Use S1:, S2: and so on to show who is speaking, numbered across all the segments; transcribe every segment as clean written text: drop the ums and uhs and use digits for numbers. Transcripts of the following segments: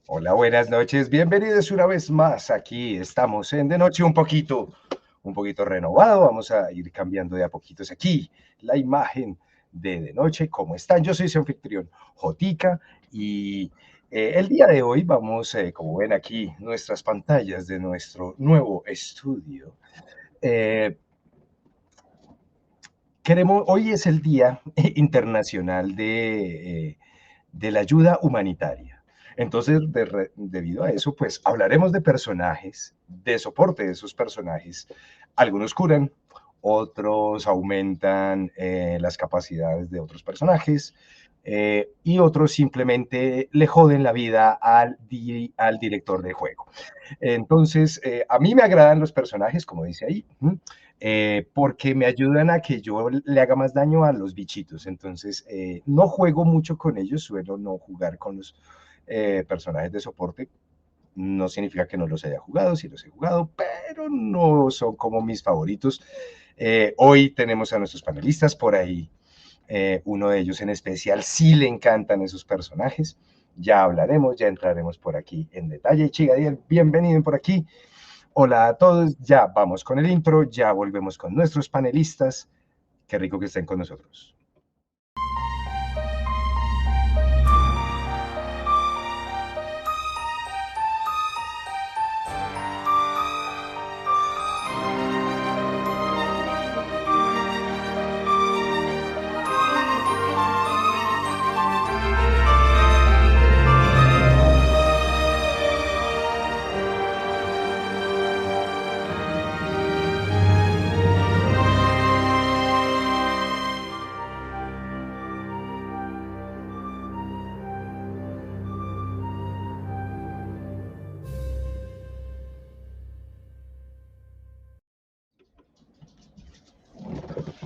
S1: Hola, buenas noches. Bienvenidos una vez más. Aquí estamos en De Noche un poquito renovado. Vamos a ir cambiando de a poquitos aquí la imagen de Noche. ¿Cómo están? Yo soy su anfitrión, Jotica, y el día de hoy vamos, como ven aquí, nuestras pantallas de nuestro nuevo estudio. Eh, hoy es el Día Internacional de la Ayuda Humanitaria. Entonces, debido a eso, pues hablaremos de personajes, de soporte de esos personajes. Algunos curan, otros aumentan las capacidades de otros personajes y otros simplemente le joden la vida al director del juego. Entonces, a mí me agradan los personajes, como dice ahí, porque me ayudan a que yo le haga más daño a los bichitos. Entonces, no juego mucho con ellos, suelo no jugar con los personajes de soporte. No significa que no los haya jugado, sí los he jugado, pero no son como mis favoritos. Hoy tenemos a nuestros panelistas por ahí. Uno de ellos en especial sí le encantan esos personajes. Ya hablaremos, ya entraremos por aquí en detalle. Chigadiel, bienvenido por aquí. Hola a todos, ya vamos con el intro, ya volvemos con nuestros panelistas. Qué rico que estén con nosotros.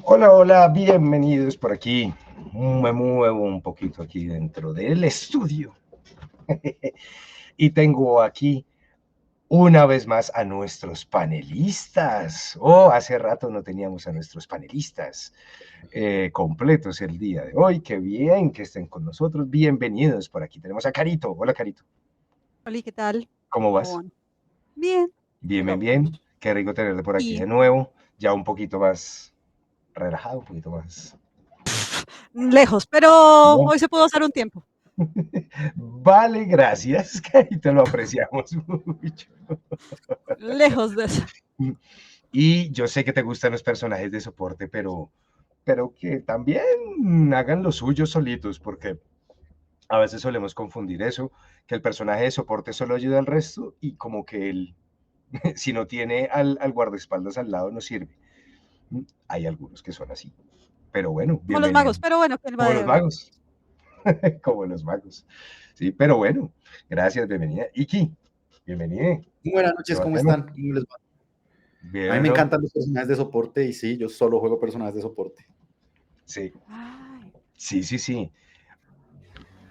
S1: Hola, hola, bienvenidos por aquí. Me muevo un poquito aquí dentro del estudio. Y tengo aquí una vez más a nuestros panelistas. Oh, hace rato no teníamos a nuestros panelistas completos el día de hoy. Qué bien que estén con nosotros. Bienvenidos por aquí. Tenemos a Carito. Hola, Carito.
S2: Hola, ¿qué tal?
S1: ¿Cómo
S2: ¿Cómo
S1: vas?
S2: van? Bien,
S1: Bien, bien,
S2: pero
S1: bien. Qué rico tenerte por aquí
S2: y
S1: de nuevo. Ya un poquito más relajado, un poquito más.
S2: lejos, pero
S1: ¿No?
S2: hoy se pudo hacer un tiempo.
S1: Vale, gracias, Carito. Lo apreciamos mucho.
S2: Lejos de eso.
S1: Y yo sé que te gustan los personajes de soporte, pero que también hagan lo suyo solitos, porque a veces solemos confundir eso, que el personaje de soporte solo ayuda al resto y como que él, si no tiene al guardaespaldas al lado, no sirve. Hay algunos que son así, pero bueno,
S2: Como los
S1: bienvenido.
S2: magos, pero bueno, ¿quién va
S1: Como los
S2: de magos?
S1: magos, como los magos. Sí, pero bueno, gracias, bienvenida. Iki, bienvenida.
S3: Buenas noches, ¿cómo están? ¿Cómo les va? A mí
S1: Bien,
S3: me
S1: ¿no?
S3: encantan los personajes de soporte y sí, yo solo juego personajes de soporte.
S1: Sí,
S2: Ay,
S1: sí, sí, sí.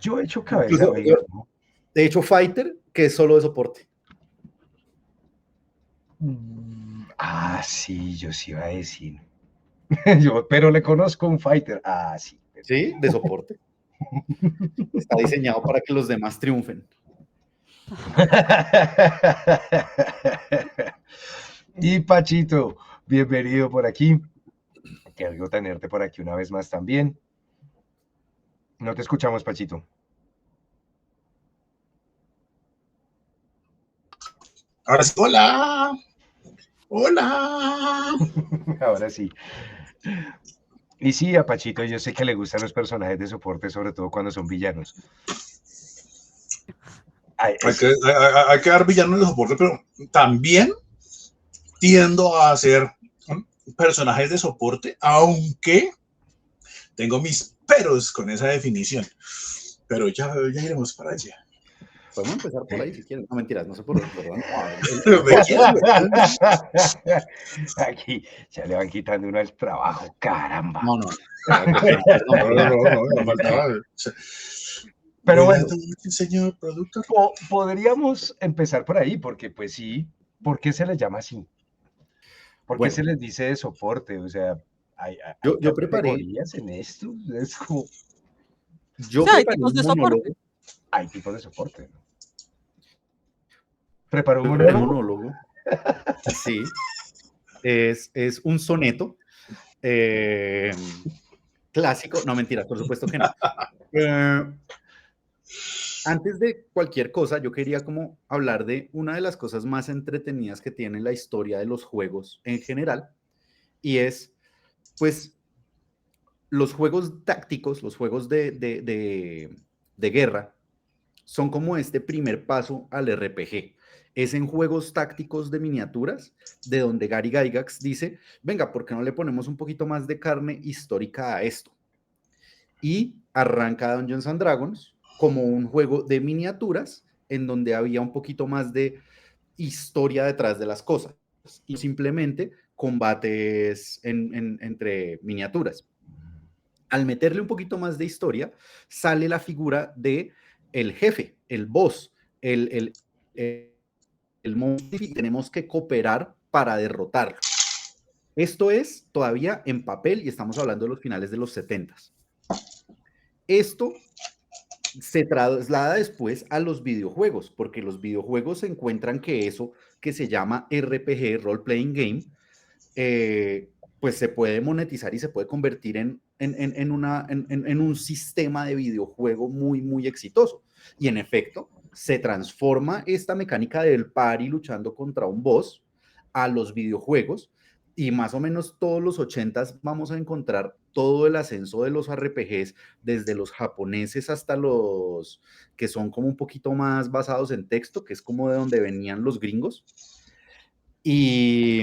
S1: Yo he hecho cabeza,
S3: Incluso,
S1: oiga, ¿no?
S3: de hecho, Fighter, que es solo de soporte.
S1: Sí, yo sí iba a decir. Pero le conozco un fighter. Sí.
S3: Sí, de soporte. Está diseñado para que los demás triunfen.
S1: Y Pachito, bienvenido por aquí. Qué rico tenerte por aquí una vez más también. No te escuchamos, Pachito.
S4: Ahora sí, hola, hola.
S1: Ahora sí. Y sí, a Pachito yo sé que le gustan los personajes de soporte, sobre todo cuando son villanos.
S4: Hay que dar villanos de soporte, pero también tiendo a hacer personajes de soporte, aunque tengo mis peros con esa definición. Pero ya iremos para allá.
S3: Podemos empezar por ahí si quieren. No, mentiras, no sé por dónde.
S1: Aquí ya le van quitando uno el trabajo, caramba.
S3: No, perdón.
S4: No faltaba.
S1: Pero
S4: Buenas
S1: bueno,
S4: noches, señor productor.
S1: podríamos empezar por ahí, porque pues sí, ¿por qué se les llama así? ¿Por qué
S3: Bueno,
S1: se les dice de soporte? O sea, hay
S3: yo preparé,
S1: categorías en esto, es como,
S3: yo
S2: sí, hay
S3: preparé
S2: tipos
S3: un
S2: de soporte.
S3: monólogo.
S1: hay tipos de soporte, ¿no? ¿Preparó un
S3: El
S1: monólogo?
S3: monólogo, sí, es un soneto clásico. No, mentira, por supuesto que no. Antes de cualquier cosa, yo quería como hablar de una de las cosas más entretenidas que tiene la historia de los juegos en general, y es, pues, los juegos tácticos, los juegos de guerra, son como este primer paso al RPG. Es en juegos tácticos de miniaturas, de donde Gary Gygax dice, venga, ¿por qué no le ponemos un poquito más de carne histórica a esto? Y arranca Dungeons and Dragons como un juego de miniaturas en donde había un poquito más de historia detrás de las cosas y simplemente combates entre miniaturas. Al meterle un poquito más de historia, sale la figura de el jefe, el boss, el monstruo, y tenemos que cooperar para derrotarlo. Esto es todavía en papel y estamos hablando de los finales de los 70s. Esto se traslada después a los videojuegos, porque los videojuegos encuentran que eso que se llama RPG, Role Playing Game, pues se puede monetizar y se puede convertir en un sistema de videojuego muy, muy exitoso. Y en efecto, se transforma esta mecánica del party luchando contra un boss a los videojuegos, y más o menos todos los 80s vamos a encontrar todo el ascenso de los RPGs, desde los japoneses hasta los que son como un poquito más basados en texto, que es como de donde venían los gringos. Y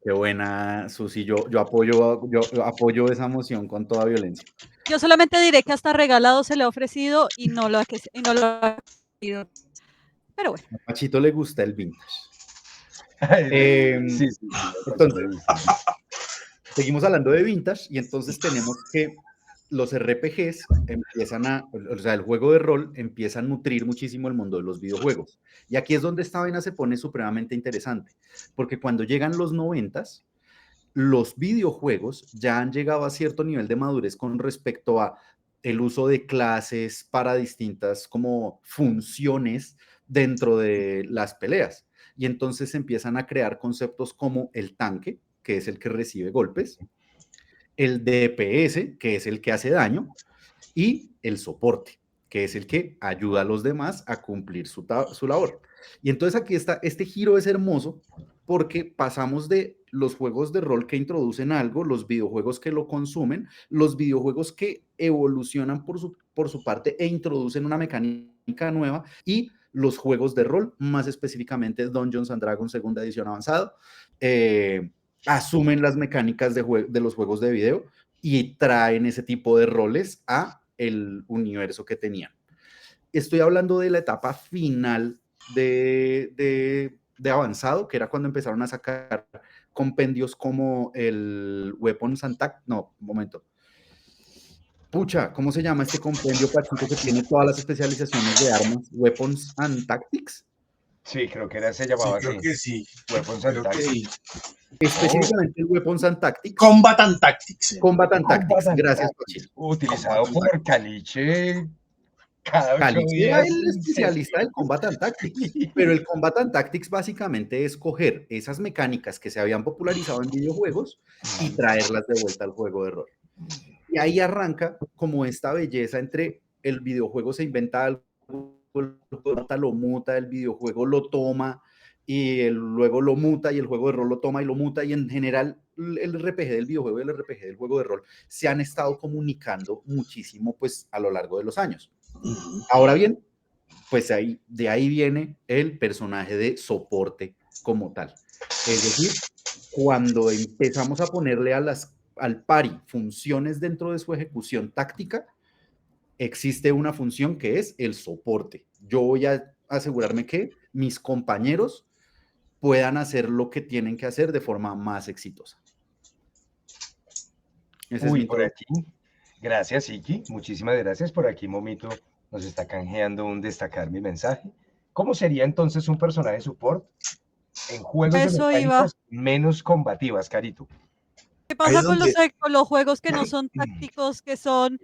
S3: qué buena, Susi. Yo apoyo esa moción con toda violencia.
S2: Yo solamente diré que hasta regalado se le ha ofrecido y no lo ha querido. Pero bueno.
S3: A Pachito le gusta el vintage.
S1: Sí.
S3: Entonces, seguimos hablando de vintage y entonces tenemos que los RPGs el juego de rol empieza a nutrir muchísimo el mundo de los videojuegos. Y aquí es donde esta vaina se pone supremamente interesante, porque cuando llegan los 90s, los videojuegos ya han llegado a cierto nivel de madurez con respecto a el uso de clases para distintas como funciones dentro de las peleas. Y entonces empiezan a crear conceptos como el tanque, que es el que recibe golpes, el DPS, que es el que hace daño, y el soporte, que es el que ayuda a los demás a cumplir su labor. Y entonces aquí está, este giro es hermoso porque pasamos de los juegos de rol que introducen algo, los videojuegos que lo consumen, los videojuegos que evolucionan por su parte e introducen una mecánica nueva, y los juegos de rol, más específicamente Dungeons and Dragons segunda edición avanzado, asumen las mecánicas de los juegos de video y traen ese tipo de roles a el universo que tenían. Estoy hablando de la etapa final de avanzado, que era cuando empezaron a sacar compendios como el Weapons and Tactics. No, un momento. Pucha, ¿cómo se llama este compendio, Pachito, que tiene todas las especializaciones de armas? Weapons and Tactics.
S1: Sí, creo que se llamaba
S4: sí, creo
S1: así.
S4: que sí.
S1: Weapons and Tactics.
S4: Sí.
S3: Específicamente el Weapons and Tactics.
S4: Combat and Tactics.
S3: Combat and Tactics. Gracias, Pachito.
S1: Utilizado por Caliche cada 8
S3: Caliche
S1: días.
S3: era el especialista del Combat and Tactics, pero el Combat and Tactics básicamente es coger esas mecánicas que se habían popularizado en videojuegos y traerlas de vuelta al juego de rol. Y ahí arranca como esta belleza entre el videojuego se inventa algo, lo muta, el videojuego lo toma y luego lo muta, y el juego de rol lo toma y lo muta, y en general el RPG del videojuego y el RPG del juego de rol se han estado comunicando muchísimo pues a lo largo de los años. Ahora bien, pues de ahí viene el personaje de soporte como tal. Es decir, cuando empezamos a ponerle al pari funciones dentro de su ejecución táctica, existe una función que es el soporte. Yo voy a asegurarme que mis compañeros puedan hacer lo que tienen que hacer de forma más exitosa.
S1: Uy, por aquí. Gracias, Iki. Muchísimas gracias. Por aquí, Momito nos está canjeando un destacar mi mensaje. ¿Cómo sería entonces un personaje support en juegos de mecánicas menos combativas, Carito?
S2: ¿Qué pasa con los juegos que no son tácticos, que son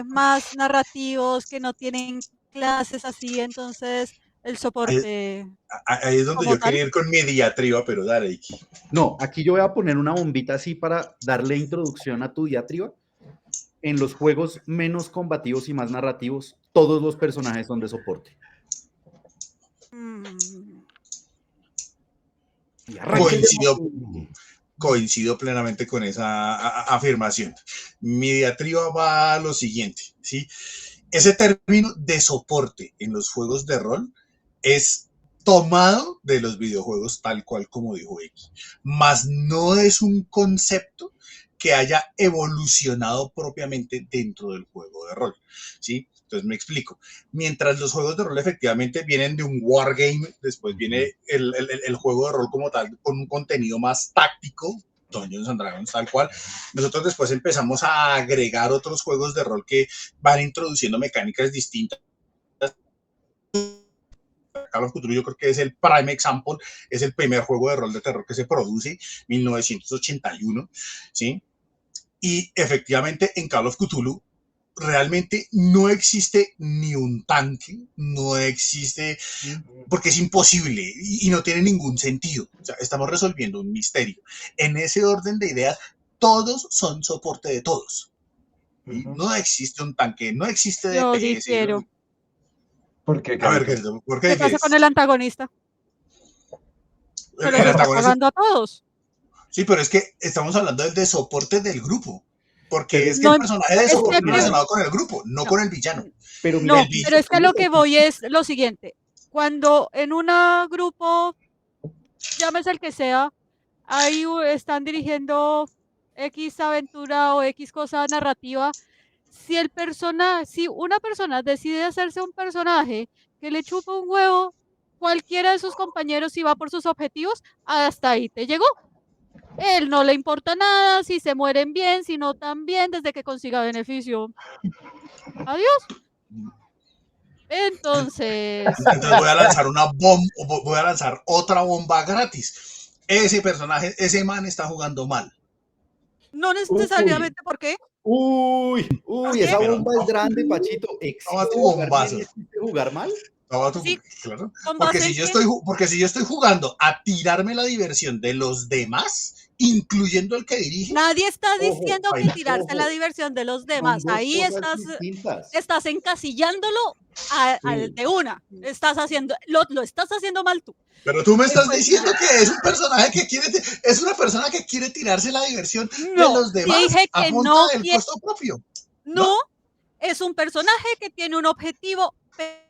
S2: más narrativos, que no tienen clases así, entonces el soporte
S4: Ahí es donde
S2: como
S4: yo
S2: tal.
S4: quería ir con mi diatriba, pero dale, Iki.
S3: No, aquí yo voy a poner una bombita así para darle introducción a tu diatriba. En los juegos menos combativos y más narrativos, todos los personajes son de soporte.
S2: Mm,
S3: Y arranque el
S4: Coincido,
S3: debate.
S4: coincido plenamente con esa afirmación. Mi diatriba va a lo siguiente, ¿sí? Ese término de soporte en los juegos de rol es tomado de los videojuegos tal cual como dijo X, mas no es un concepto que haya evolucionado propiamente dentro del juego de rol, ¿sí? Entonces me explico. Mientras los juegos de rol efectivamente vienen de un wargame, después viene el juego de rol como tal, con un contenido más táctico, Dungeons and Dragons, tal cual. Nosotros después empezamos a agregar otros juegos de rol que van introduciendo mecánicas distintas. Call of Cthulhu yo creo que es el prime example, es el primer juego de rol de terror que se produce, 1981, ¿sí? Y efectivamente en Call of Cthulhu realmente no existe ni un tanque, no existe, porque es imposible y no tiene ningún sentido. O sea, estamos resolviendo un misterio. En ese orden de ideas, todos son soporte de todos. No existe un tanque, no existe
S2: yo
S4: DPS.
S2: difiero.
S1: ¿Por qué,
S4: A ver,
S1: Carito?
S4: ¿por qué
S2: ¿Qué pasa con
S4: difieres?
S2: el antagonista? Se los
S4: El
S2: está
S4: antagonista,
S2: pagando a todos.
S4: sí, pero es que estamos hablando del de soporte del grupo. Porque
S3: Pero
S4: es
S3: es
S4: que
S3: que,
S4: el
S2: No,
S4: personaje de
S2: es
S3: ojo,
S2: que
S4: soporte
S3: mira,
S4: relacionado con el grupo, no
S2: no,
S4: con el villano.
S3: pero mira,
S2: no,
S4: El
S2: pero es que a
S3: ¿cómo
S2: lo
S3: te
S2: que voy es lo siguiente. Cuando en un grupo, llámese el que sea, ahí están dirigiendo X aventura o X cosa narrativa, si una persona decide hacerse un personaje que le chupa un huevo, cualquiera de sus compañeros si va por sus objetivos, hasta ahí te llegó. Él no le importa nada, si se mueren bien, si no tan bien, desde que consiga beneficio. Adiós. Entonces,
S4: Entonces voy a lanzar una bomba, voy a lanzar otra bomba gratis. Ese personaje, ese man está jugando mal.
S2: no
S3: Uy,
S2: necesariamente porque,
S3: uy,
S2: porque
S3: esa
S4: Pero
S3: bomba es grande, Pachito.
S4: toma
S3: ¿Existe
S4: tu
S3: jugar bien
S4: bombazo.
S3: y existe jugar mal?
S4: Toma tu,
S2: sí,
S4: claro.
S2: con base en que
S4: Porque si yo estoy jugando a tirarme la diversión de los demás, incluyendo el que dirige,
S2: nadie está
S3: Ojo,
S2: diciendo que
S4: baila.
S2: tirarse la
S3: ojo,
S2: diversión de los
S3: son
S2: demás.
S3: dos
S2: Ahí
S3: cosas
S2: estás,
S3: distintas.
S2: estás encasillándolo
S3: Sí.
S2: de una. Estás haciendo, lo estás haciendo mal tú.
S4: Pero tú me estás
S2: Después,
S4: diciendo que es un personaje que quiere, es una persona que quiere tirarse la diversión de
S2: no,
S4: los demás
S2: dije
S4: a
S2: que
S4: punta
S2: no
S4: del
S2: quiere,
S4: costo propio, ¿no?
S2: no, es un personaje que tiene un objetivo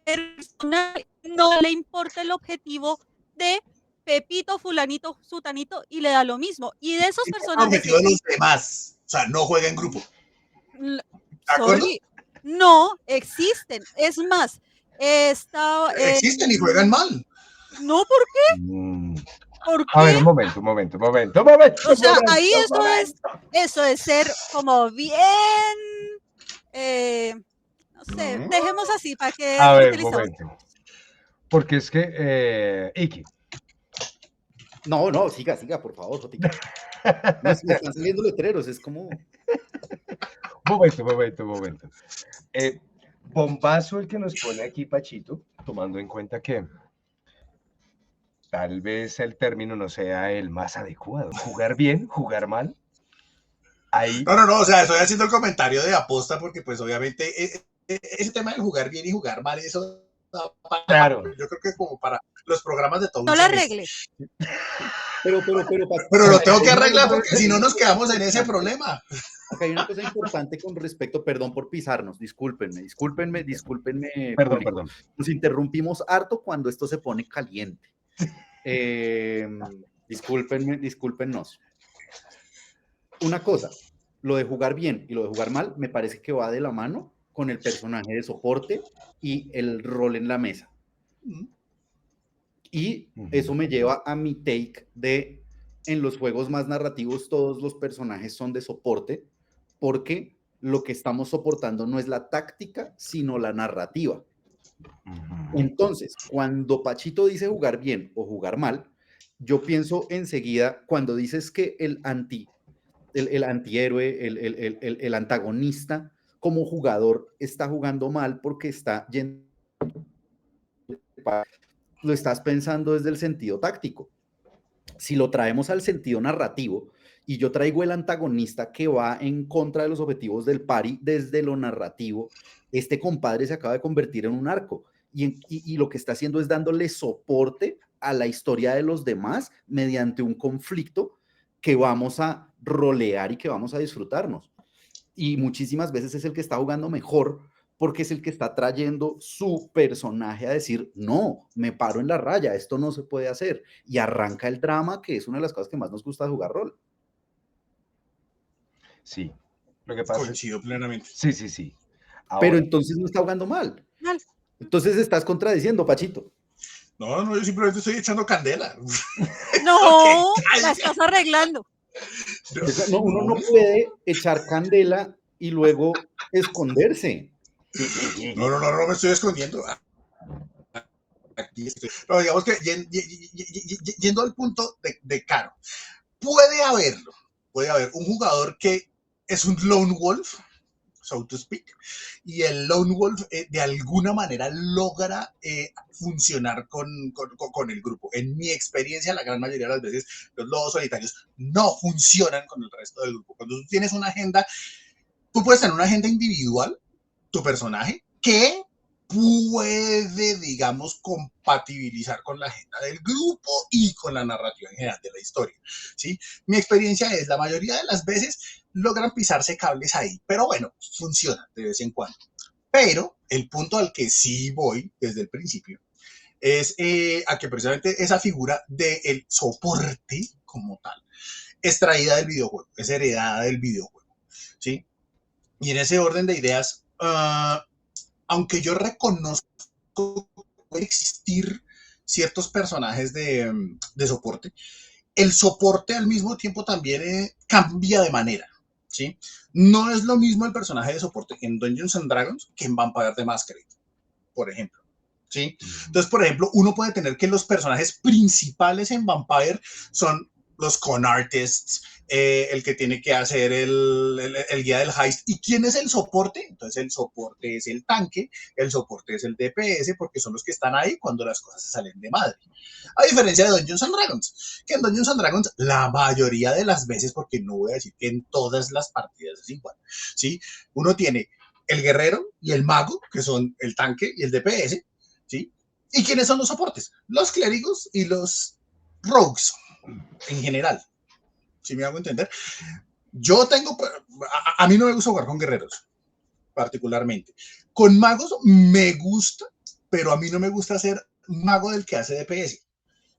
S2: personal, no le importa el objetivo de Pepito, fulanito, sutanito y le da lo mismo. Y de esos
S4: El
S2: personajes
S4: objetivo de los demás. O sea, no juega en grupo. ¿De acuerdo?
S2: sorry, no existen. Es más, está,
S4: Existen y juegan mal.
S2: no, ¿por qué?
S1: Mm.
S2: ¿Por
S1: A ver,
S2: qué?
S1: un momento, un momento, un momento, un momento,
S2: O
S1: un
S2: sea,
S1: momento,
S2: ahí
S1: un momento.
S2: eso es ser como bien, eh, no sé, dejemos así para que
S1: A ver, un
S2: utilizamos.
S1: momento. Porque es que, Iki,
S3: No, no, siga, siga, por favor, Jotica. No, es que me están saliendo letreros, es como.
S1: un momento. Bombazo el que nos pone aquí Pachito, tomando en cuenta que tal vez el término no sea el más adecuado. Jugar bien, jugar mal. Ahí,
S4: No, o sea, estoy haciendo el comentario de aposta porque pues obviamente ese tema de jugar bien y jugar mal, eso
S1: claro.
S4: yo creo que como para los programas de todo
S2: No
S4: un
S2: la
S4: semestre.
S2: arregle.
S4: Pero lo tengo que
S3: hay una
S4: arreglar
S3: cosa
S4: porque si no nos quedamos en ese
S3: importante.
S4: problema.
S3: Acá hay una cosa importante con respecto, perdón por pisarnos, discúlpenme,
S1: Perdón,
S3: público.
S1: perdón.
S3: Nos interrumpimos harto cuando esto se pone caliente. Discúlpennos. Una cosa, lo de jugar bien y lo de jugar mal me parece que va de la mano con el personaje de soporte y el rol en la mesa. Y eso me lleva a mi take de en los juegos más narrativos todos los personajes son de soporte porque lo que estamos soportando no es la táctica, sino la narrativa. Entonces, cuando Pachito dice jugar bien o jugar mal, yo pienso enseguida, cuando dices que el antihéroe, el antagonista como jugador está jugando mal porque está yendo lo estás pensando desde el sentido táctico. Si lo traemos al sentido narrativo y yo traigo el antagonista que va en contra de los objetivos del party desde lo narrativo, este compadre se acaba de convertir en un arco y lo que está haciendo es dándole soporte a la historia de los demás mediante un conflicto que vamos a rolear y que vamos a disfrutarnos. Y muchísimas veces es el que está jugando mejor porque es el que está trayendo su personaje a decir, no, me paro en la raya, esto no se puede hacer. Y arranca el drama, que es una de las cosas que más nos gusta de jugar rol.
S1: Sí, lo que pasa es...
S4: Coincido plenamente.
S1: Sí. Ahora,
S3: Pero entonces no está jugando mal.
S2: Mal.
S3: Entonces estás contradiciendo, Pachito.
S4: No, yo simplemente estoy echando candela.
S2: No,
S4: Ok,
S2: la estás arreglando.
S3: No, uno no puede echar candela y luego esconderse.
S4: No me estoy escondiendo. Aquí estoy. No, digamos que yendo al punto de Caro, puede haber un jugador que es un lone wolf, so to speak, y el lone wolf de alguna manera logra funcionar con el grupo. En mi experiencia, la gran mayoría de las veces, los lobos solitarios no funcionan con el resto del grupo. Cuando tú tienes una agenda, tú puedes tener una agenda individual, tu personaje, que puede, digamos, compatibilizar con la agenda del grupo y con la narrativa en general de la historia, ¿sí? Mi experiencia es, la mayoría de las veces logran pisarse cables ahí, pero bueno, funciona de vez en cuando. Pero el punto al que sí voy desde el principio es a que precisamente esa figura del soporte como tal es traída del videojuego, es heredada del videojuego, ¿sí? Y en ese orden de ideas, aunque yo reconozco que puede existir ciertos personajes de soporte, el soporte al mismo tiempo también cambia de manera, ¿sí? No es lo mismo el personaje de soporte en Dungeons and Dragons que en Vampire the Masquerade, por ejemplo, ¿sí? Entonces, por ejemplo, uno puede tener que los personajes principales en Vampire son los con artists, el que tiene que hacer el guía del heist. ¿Y quién es el soporte? Entonces el soporte es el tanque, el soporte es el DPS, porque son los que están ahí cuando las cosas se salen de madre. A diferencia de Dungeons and Dragons, que en Dungeons and Dragons la mayoría de las veces, porque no voy a decir que en todas las partidas es igual, ¿sí? Uno tiene el guerrero y el mago, que son el tanque y el DPS, ¿sí? ¿Y quiénes son los soportes? Los clérigos y los rogues, en general. ¿Sí me hago entender? Yo tengo, a mí no me gusta jugar con guerreros, particularmente. Con magos me gusta, pero a mí no me gusta ser mago del que hace DPS,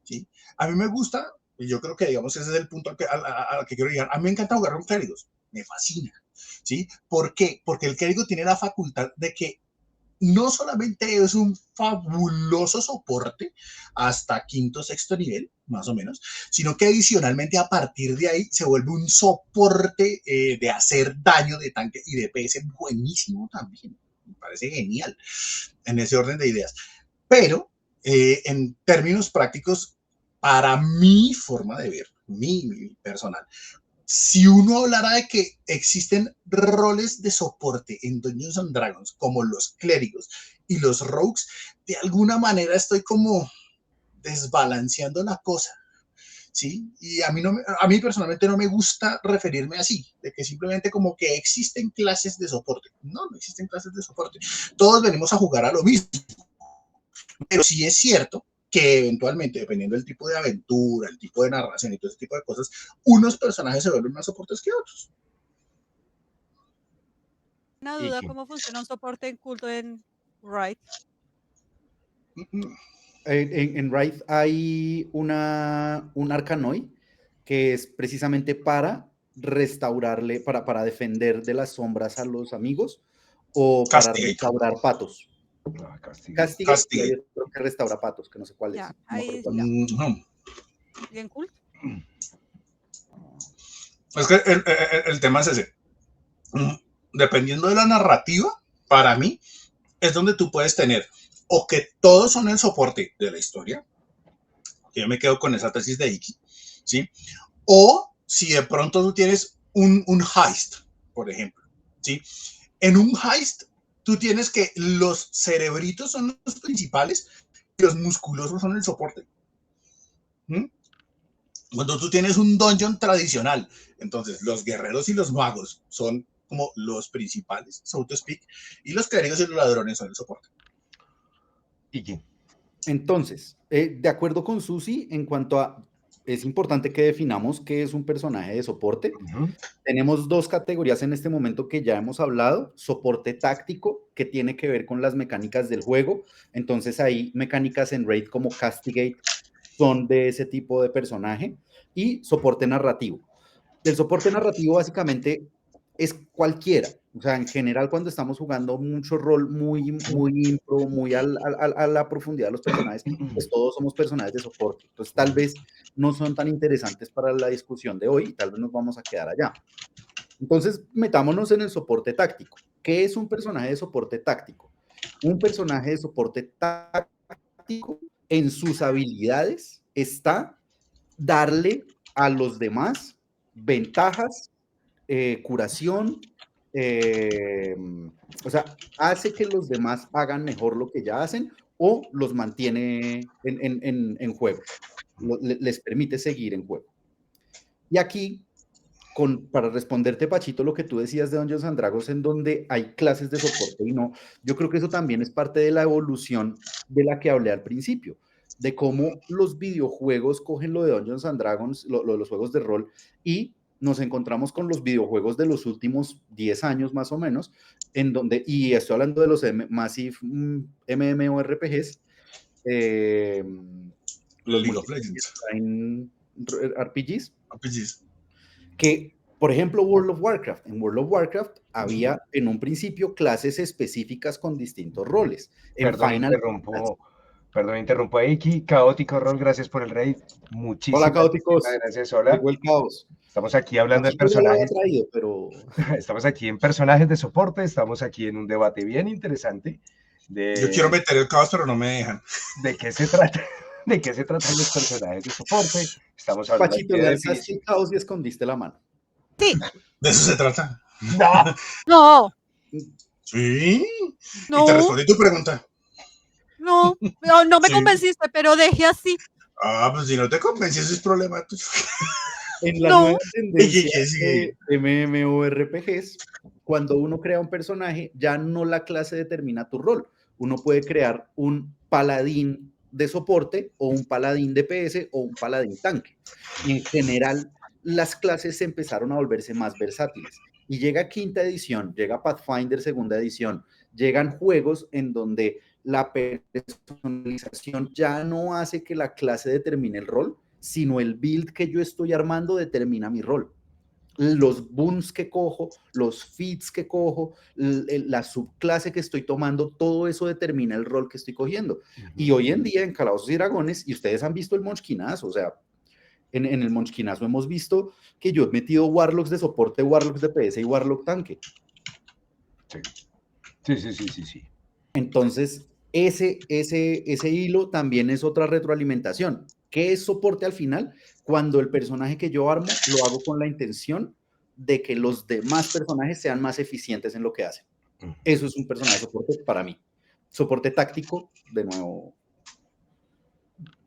S4: ¿sí? A mí me gusta, y yo creo que, digamos, ese es el punto al que quiero llegar. A mí me encanta jugar con clérigos, me fascina, ¿sí? ¿Por qué? Porque el clérigo tiene la facultad de que no solamente es un fabuloso soporte hasta quinto, sexto nivel, más o menos, sino que adicionalmente a partir de ahí se vuelve un soporte de hacer daño de tanque y de DPS buenísimo también. Me parece genial en ese orden de ideas. Pero en términos prácticos, para mi forma de ver, mi personal, si uno hablara de que existen roles de soporte en Dungeons and Dragons, como los clérigos y los rogues, de alguna manera estoy como desbalanceando la cosa, ¿sí? Y a mí personalmente no me gusta referirme así, de que simplemente como que existen clases de soporte. No existen clases de soporte. Todos venimos a jugar a lo mismo. Pero sí es cierto que eventualmente, dependiendo del tipo de aventura, el tipo de narración y todo ese tipo de cosas, unos personajes se vuelven más soportes que otros.
S2: Una duda, ¿cómo funciona un soporte en culto en Wright?
S3: En Wraith hay un Arcanoi que es precisamente para restaurarle, para defender de las sombras a los amigos o para restaurar patos. Castigue. Y hay otro que restaura patos, que no sé cuál es.
S2: Ya,
S3: No
S2: ahí
S3: cuál es.
S2: ¿Y en culto?
S4: Es que el tema es ese. Dependiendo de la narrativa, para mí, es donde tú puedes tener o que todos son el soporte de la historia, que yo me quedo con esa tesis de Iki, ¿sí? O si de pronto tú tienes un heist, por ejemplo, ¿sí? En un heist, tú tienes que los cerebritos son los principales los musculosos son el soporte. ¿Mm? Cuando tú tienes un dungeon tradicional, entonces los guerreros y los magos son como los principales, so to speak, y los clérigos y los ladrones son el soporte.
S1: ¿Y qué?
S3: Entonces, de acuerdo con Susi, en cuanto a, es importante que definamos qué es un personaje de soporte. Tenemos dos categorías en este momento que ya hemos hablado: soporte táctico, que tiene que ver con las mecánicas del juego. Entonces ahí mecánicas en Raid como Castigate son de ese tipo de personaje. Y soporte narrativo. El soporte narrativo básicamente es cualquiera. O sea, en general, cuando estamos jugando mucho rol muy impro, muy a la profundidad de los personajes, pues todos somos personajes de soporte. Entonces, tal vez no son tan interesantes para la discusión de hoy y tal vez nos vamos a quedar allá. Entonces, metámonos en el soporte táctico. ¿Qué es un personaje de soporte táctico? Un personaje de soporte táctico, en sus habilidades está darle a los demás ventajas, curación, o sea, hace que los demás hagan mejor lo que ya hacen o los mantiene en juego, les permite seguir en juego. Y aquí, para responderte, Pachito, lo que tú decías de Dungeons and Dragons, en donde hay clases de soporte y no, yo creo que eso también es parte de la evolución de la que hablé al principio, de cómo los videojuegos cogen lo de Dungeons and Dragons, lo de los juegos de rol, y nos encontramos con los videojuegos de los últimos 10 años más o menos, en donde, y estoy hablando de los Massive MMORPGs,
S4: Los League of Legends.
S3: RPGs,
S4: RPGs.
S3: Que, por ejemplo, World of Warcraft. En World of Warcraft había en un principio clases específicas con distintos roles. En
S1: Perdón, interrumpo ahí. Caótico Rol, gracias por el raid.
S3: Hola, caóticos.
S1: Gracias, hola.
S3: Llegó el caos.
S1: Estamos aquí hablando de personajes.
S3: Traído, pero...
S1: Estamos aquí en personajes de soporte, estamos aquí en un debate bien interesante.
S4: Yo quiero meter el caos, pero no me dejan.
S1: ¿De qué se trata? ¿De qué se tratan los personajes de soporte? Estamos hablando
S3: Pachito, le alzaste el caos y escondiste la mano.
S2: Sí.
S4: ¿De eso se trata?
S1: No.
S2: No.
S4: Sí.
S2: No.
S4: Y te respondí tu pregunta.
S2: No me convenciste, pero dejé así.
S4: Ah, pues si no te convencí, eso es problema tuyo.
S3: En la nueva tendencia de MMORPGs, cuando uno crea un personaje, ya no la clase determina tu rol. Uno puede crear un paladín de soporte o un paladín DPS o un paladín tanque. Y en general, las clases empezaron a volverse más versátiles. Y llega quinta edición, llega Pathfinder segunda edición, llegan juegos en donde la personalización ya no hace que la clase determine el rol, sino el build que yo estoy armando determina mi rol. Los boons que cojo, los feats que cojo, la subclase que estoy tomando, todo eso determina el rol que estoy cogiendo. Y hoy en día en Calabozos y Dragones, y ustedes han visto el Munchkinazo, o sea, en el Munchkinazo hemos visto que yo he metido Warlocks de soporte, Warlocks de PS y Warlock tanque.
S1: Sí.
S3: Entonces, ese hilo también es otra retroalimentación. ¿Qué es soporte al final? Cuando el personaje que yo armo lo hago con la intención de que los demás personajes sean más eficientes en lo que hacen. Eso es un personaje de soporte para mí. Soporte táctico, de nuevo.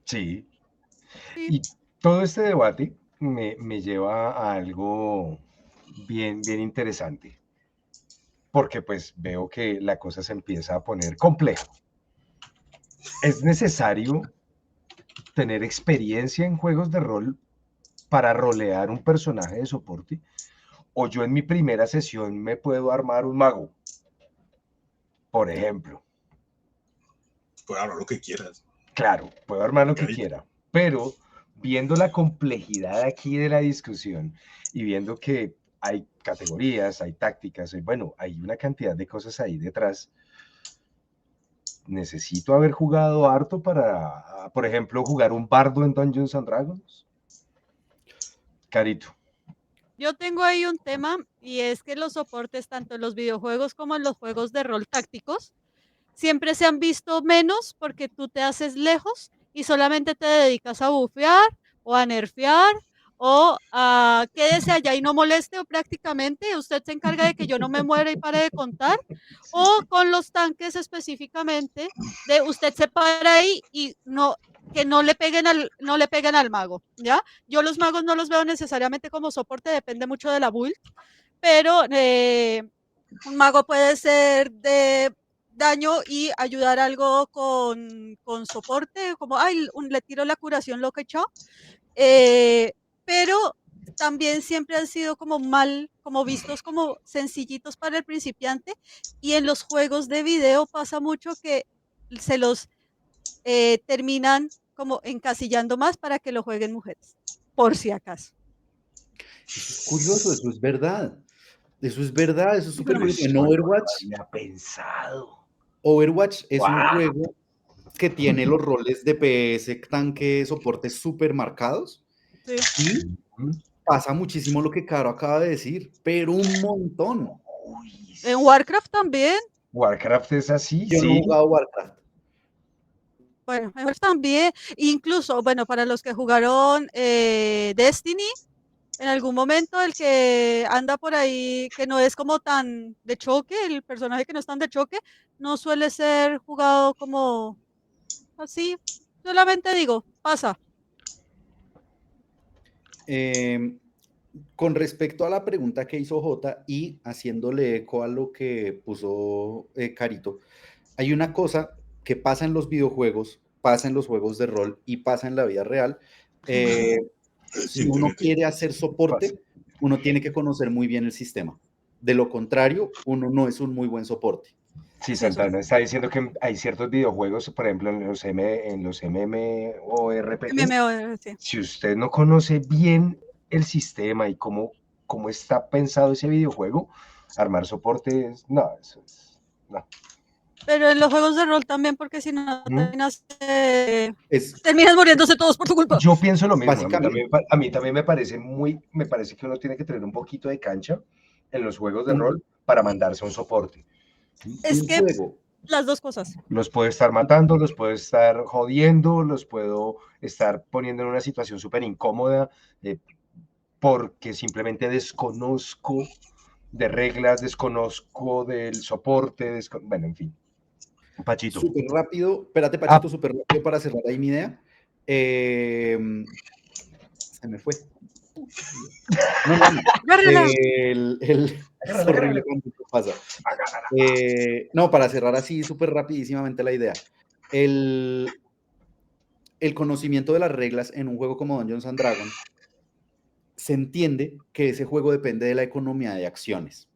S1: Sí. Y todo este debate me lleva a algo bien interesante. Porque pues veo que la cosa se empieza a poner compleja. ¿Es necesario tener experiencia en juegos de rol para rolear un personaje de soporte? ¿O yo en mi primera sesión me puedo armar un mago? Por ejemplo.
S4: Puedo armar lo que quieras.
S1: Claro, puedo armar lo que quiera. Pero viendo la complejidad aquí de la discusión y viendo que hay categorías, hay tácticas, bueno, hay una cantidad de cosas ahí detrás. ¿Necesito haber jugado harto para, por ejemplo, jugar un bardo en Dungeons and Dragons? Carito.
S2: Yo tengo ahí un tema, y es que los soportes, tanto en los videojuegos como en los juegos de rol tácticos, siempre se han visto menos porque tú te haces lejos y solamente te dedicas a bufear o a nerfear o quédese allá y no moleste, o prácticamente usted se encarga de que yo no me muera y pare de contar, o con los tanques específicamente, de usted se para ahí y no, que no le peguen al mago, ¿ya? Yo los magos no los veo necesariamente como soporte, depende mucho de la build, pero un mago puede ser de daño y ayudar algo con soporte, como, ay, le tiro la curación loca y chao. Pero también siempre han sido como como vistos como sencillitos para el principiante, y en los juegos de video pasa mucho que se los terminan como encasillando más para que lo jueguen mujeres, por si acaso.
S3: Eso es curioso, eso es verdad. Eso es verdad, eso es súper
S1: Pero
S3: curioso.
S1: eso
S3: En
S1: no
S3: Overwatch,
S1: lo había pensado.
S3: Overwatch es un
S1: ¡Guau!
S3: juego que tiene los roles de PS, tanque, soporte súper marcados
S2: Sí.
S3: y pasa muchísimo lo que Caro acaba de decir, pero un montón.
S1: Uy,
S2: En Warcraft también.
S1: Warcraft es así,
S3: Yo no he
S1: sí.
S3: jugado Warcraft.
S2: Bueno, en Warcraft también. Incluso, bueno, para los que jugaron Destiny, en algún momento el que anda por ahí, que no es como tan de choque, el personaje que no es tan de choque, no suele ser jugado como así. Solamente digo, pasa.
S3: Eh, con respecto a la pregunta que hizo Jota y haciéndole eco a lo que puso Carito, hay una cosa que pasa en los videojuegos, pasa en los juegos de rol y pasa en la vida real. Si uno quiere hacer soporte, uno tiene que conocer muy bien el sistema. De lo contrario, uno no es un muy buen soporte.
S1: Sí,
S2: Sí, eso
S1: Santana está diciendo que hay ciertos videojuegos, por ejemplo, en los MMORPGs,
S2: MMO, sí.
S1: si usted no conoce bien el sistema y cómo está pensado ese videojuego, armar soporte no, eso es, no.
S2: Pero en los juegos de rol también, porque si no
S1: ¿Mm?
S3: Es
S2: terminan muriéndose todos por tu culpa.
S1: Yo pienso lo mismo,
S3: básicamente,
S1: a mí también me parece que uno tiene que tener un poquito de cancha en los juegos de rol para mandarse un soporte.
S2: Es
S3: un
S2: que
S3: juego.
S2: las dos cosas.
S1: Los puedo estar matando, los puedo estar jodiendo, los puedo estar poniendo en una situación súper incómoda porque simplemente desconozco de reglas, desconozco del soporte, bueno, en fin. Pachito.
S3: Súper rápido, espérate,
S1: Ah,
S3: Pachito, súper rápido para cerrar ahí mi idea. Se me fue. No, no, no.
S2: Agárrala.
S3: Es horrible cuando esto pasa. No, para cerrar así súper rapidísimamente la idea. El conocimiento de las reglas en un juego como Dungeons and Dragons, se entiende que ese juego depende de la economía de acciones.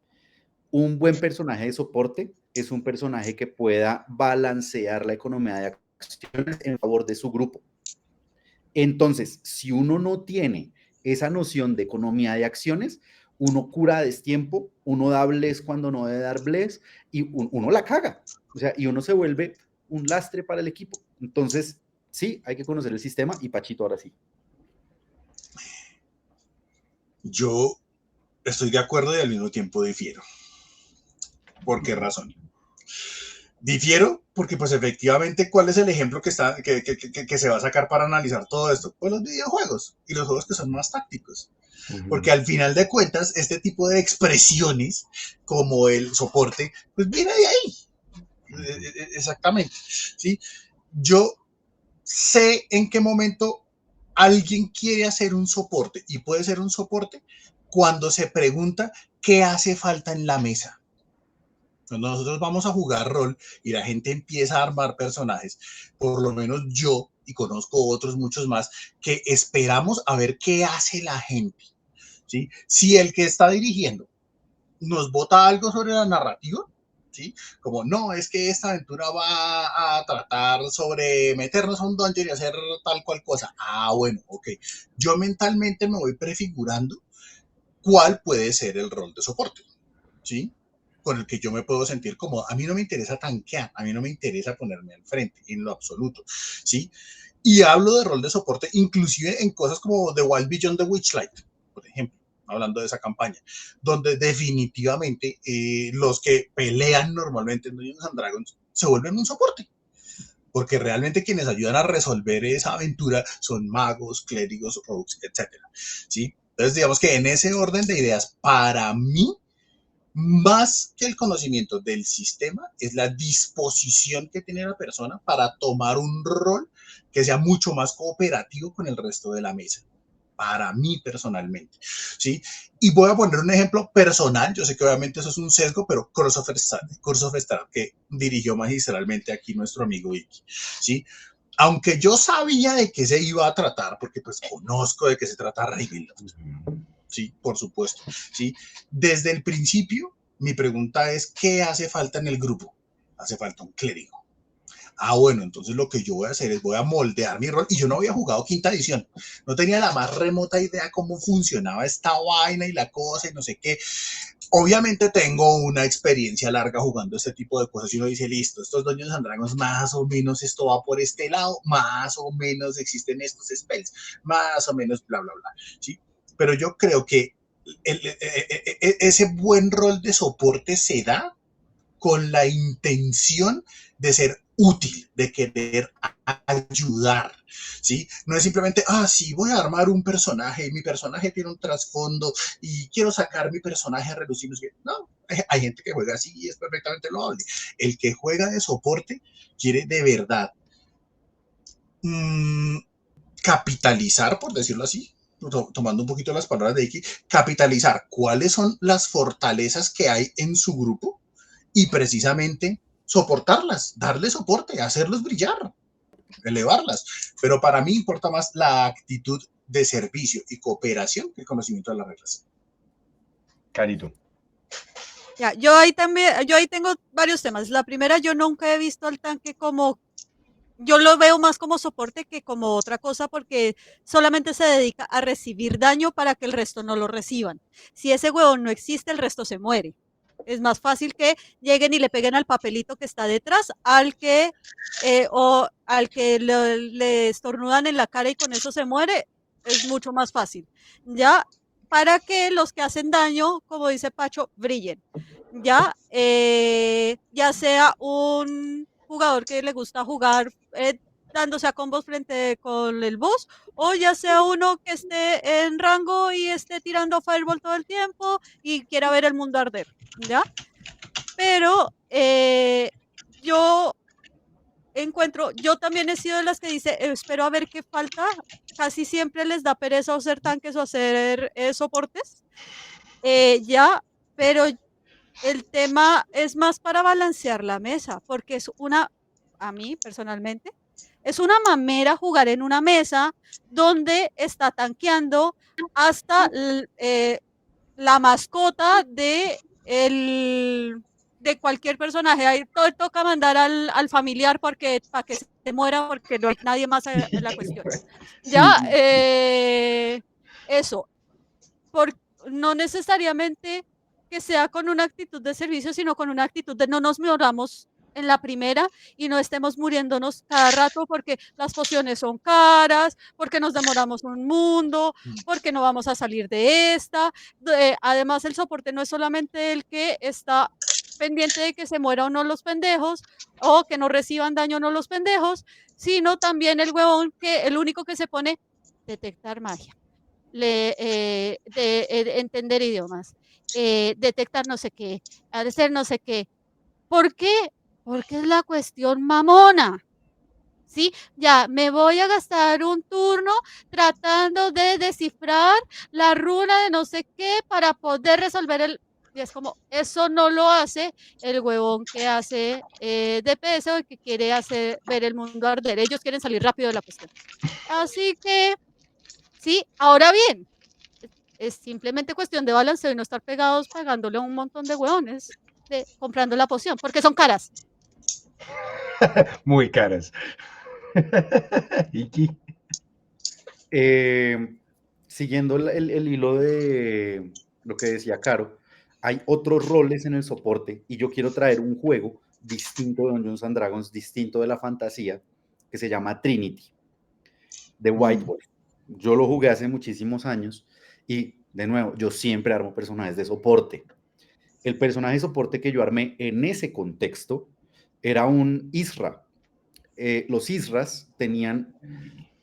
S3: Un buen personaje de soporte es un personaje que pueda balancear la economía de acciones en favor de su grupo. Entonces, si uno no tiene esa noción de economía de acciones, uno cura a destiempo, uno da bless cuando no debe dar bless y uno la caga. O sea, y uno se vuelve un lastre para el equipo. Entonces, sí, hay que conocer el sistema y Pachito ahora sí.
S4: Yo estoy de acuerdo y al mismo tiempo difiero. ¿Por qué razón? Difiero porque pues efectivamente, ¿cuál es el ejemplo que se va a sacar para analizar todo esto? Pues los videojuegos y los juegos que son más tácticos. Porque al final de cuentas, este tipo de expresiones como el soporte, pues viene de ahí. Exactamente. ¿Sí? Yo sé en qué momento alguien quiere hacer un soporte y puede ser un soporte cuando se pregunta qué hace falta en la mesa. Cuando nosotros vamos a jugar rol y la gente empieza a armar personajes, por lo menos yo y conozco otros muchos más, que esperamos a ver qué hace la gente. ¿Sí? Si el que está dirigiendo nos bota algo sobre la narrativa, ¿sí? Como, no, es que esta aventura va a tratar sobre meternos a un dungeon y hacer tal cual cosa. Ah, bueno, ok. Yo mentalmente me voy prefigurando cuál puede ser el rol de soporte, ¿sí? Con el que yo me puedo sentir cómodo. A mí no me interesa tanquear, a mí no me interesa ponerme al frente, en lo absoluto, ¿sí? Y hablo de rol de soporte, inclusive en cosas como The Wild Beyond the Witchlight, por ejemplo, hablando de esa campaña, donde definitivamente los que pelean normalmente en Dungeons and Dragons se vuelven un soporte, porque realmente quienes ayudan a resolver esa aventura son magos, clérigos, rogues, etcétera, ¿sí? Entonces, digamos que en ese orden de ideas, para mí, más que el conocimiento del sistema, es la disposición que tiene la persona para tomar un rol que sea mucho más cooperativo con el resto de la mesa. Para mí personalmente, ¿sí? Y voy a poner un ejemplo personal, yo sé que obviamente eso es un sesgo, pero Curse of Strahd, que dirigió magistralmente aquí nuestro amigo Vicky, ¿sí? Aunque yo sabía de qué se iba a tratar, porque pues conozco de qué se trata Ravenloft, sí, por supuesto, sí. Desde el principio, mi pregunta es, ¿qué hace falta en el grupo? Hace falta un clérigo. Ah, bueno, entonces lo que yo voy a hacer es voy a moldear mi rol. Y yo no había jugado quinta edición. No tenía la más remota idea cómo funcionaba esta vaina y la cosa y no sé qué. Obviamente tengo una experiencia larga jugando este tipo de cosas y uno dice, listo, estos Dungeons and Dragons más o menos esto va por este lado, más o menos existen estos spells, más o menos bla, bla, bla, ¿sí? Pero yo creo que ese buen rol de soporte se da con la intención de ser útil, de querer ayudar, ¿sí? No es simplemente, sí, voy a armar un personaje, y mi personaje tiene un trasfondo y quiero sacar mi personaje a relucir. No, hay gente que juega así y es perfectamente loable. El que juega de soporte quiere de verdad capitalizar, por decirlo así, tomando un poquito las palabras de Iki, capitalizar cuáles son las fortalezas que hay en su grupo y precisamente soportarlas, darle soporte, hacerlos brillar, elevarlas. Pero para mí importa más la actitud de servicio y cooperación que el conocimiento de las reglas.
S1: Carito.
S2: Ya, yo ahí tengo varios temas. La primera, yo nunca he visto al tanque como, yo lo veo más como soporte que como otra cosa porque solamente se dedica a recibir daño para que el resto no lo reciban. Si ese huevón no existe, el resto se muere. Es más fácil que lleguen y le peguen al papelito que está detrás o al que le estornudan en la cara y con eso se muere, es mucho más fácil. Ya, para que los que hacen daño, como dice Pacho, brillen. Ya sea un jugador que le gusta jugar dándose a combos frente con el boss, o ya sea uno que esté en rango y esté tirando Fireball todo el tiempo y quiera ver el mundo arder, ¿ya? Pero yo yo también he sido de las que dice, espero a ver qué falta, casi siempre les da pereza o ser tanques o hacer soportes, ya, pero el tema es más para balancear la mesa, porque a mí personalmente, es una mamera jugar en una mesa donde está tanqueando hasta la mascota de cualquier personaje. Ahí todo toca mandar al familiar para que se muera porque no hay nadie más en la cuestión. Ya,
S1: Sí.
S2: eso, por, no necesariamente que sea con una actitud de servicio, sino con una actitud de no nos moramos en la primera y no estemos muriéndonos cada rato porque las pociones son caras, porque nos demoramos un mundo, porque no vamos a salir de esta. Además, el soporte no es solamente el que está pendiente de que se muera o no los pendejos o que no reciban daño o no los pendejos, sino también el huevón el único que se pone detectar magia, entender idiomas, detectar no sé qué, hacer no sé qué. ¿Por qué? Porque es la cuestión mamona. ¿Sí? Ya, me voy a gastar un turno tratando de descifrar la runa de no sé qué para poder resolver el... Y es como, eso no lo hace el huevón que hace DPS o el que quiere ver el mundo arder. Ellos quieren salir rápido de la cuestión. Así que, sí, ahora bien, es simplemente cuestión de balanceo y no estar pegados pagándole a un montón de hueones comprando la poción, porque son caras.
S1: Muy caras. Iki.
S3: Siguiendo el hilo de lo que decía Caro, hay otros roles en el soporte y yo quiero traer un juego distinto de Dungeons and Dragons, distinto de la fantasía, que se llama Trinity, de White Wolf. Yo lo jugué hace muchísimos años y, de nuevo, yo siempre armo personajes de soporte. El personaje de soporte que yo armé en ese contexto era un Isra. los ISRAs tenían,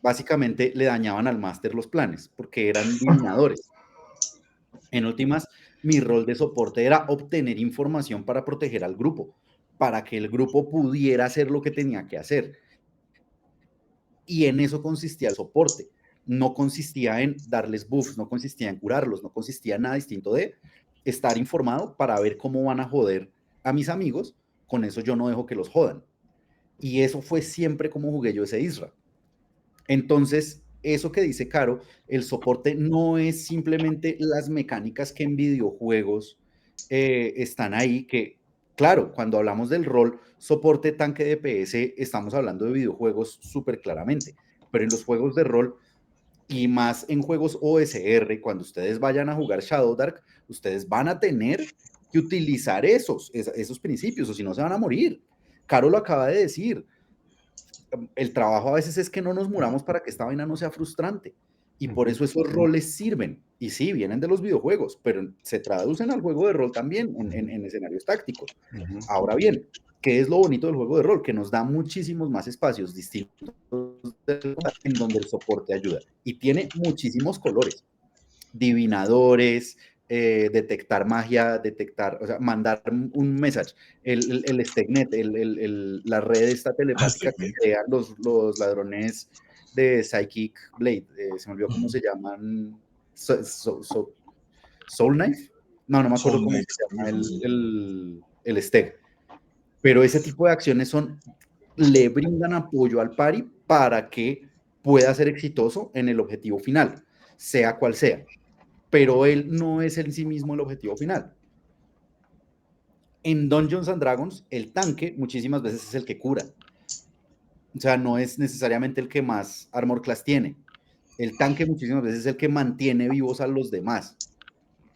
S3: básicamente le dañaban al máster los planes, porque eran divinadores. En últimas, mi rol de soporte era obtener información para proteger al grupo, para que el grupo pudiera hacer lo que tenía que hacer. Y en eso consistía el soporte. No consistía en darles buffs, no consistía en curarlos, no consistía en nada distinto de estar informado para ver cómo van a joder a mis amigos. Con eso yo no dejo que los jodan. Y eso fue siempre como jugué yo ese Isra. Entonces, eso que dice Caro, el soporte no es simplemente las mecánicas que en videojuegos están ahí, que claro, cuando hablamos del rol soporte tanque DPS, estamos hablando de videojuegos súper claramente, pero en los juegos de rol y más en juegos OSR, cuando ustedes vayan a jugar Shadow Dark, ustedes van a tener que utilizar esos principios, o si no se van a morir. Caro lo acaba de decir. El trabajo a veces es que no nos muramos para que esta vaina no sea frustrante. Y por eso esos roles sirven. Y sí, vienen de los videojuegos, pero se traducen al juego de rol también en escenarios tácticos. Ahora bien, ¿qué es lo bonito del juego de rol? Que nos da muchísimos más espacios distintos en donde el soporte ayuda. Y tiene muchísimos colores. Divinadores, detectar magia, o sea, mandar un message, el StegNet, la red esta telepática que crean los ladrones de Psychic Blade, se me olvidó cómo se llaman, Soul Knife, no me acuerdo cómo se llama el Steg, pero ese tipo de acciones le brindan apoyo al party para que pueda ser exitoso en el objetivo final, sea cual sea. Pero él no es en sí mismo el objetivo final. En Dungeons and Dragons, el tanque muchísimas veces es el que cura. O sea, no es necesariamente el que más armor class tiene. El tanque muchísimas veces es el que mantiene vivos a los demás.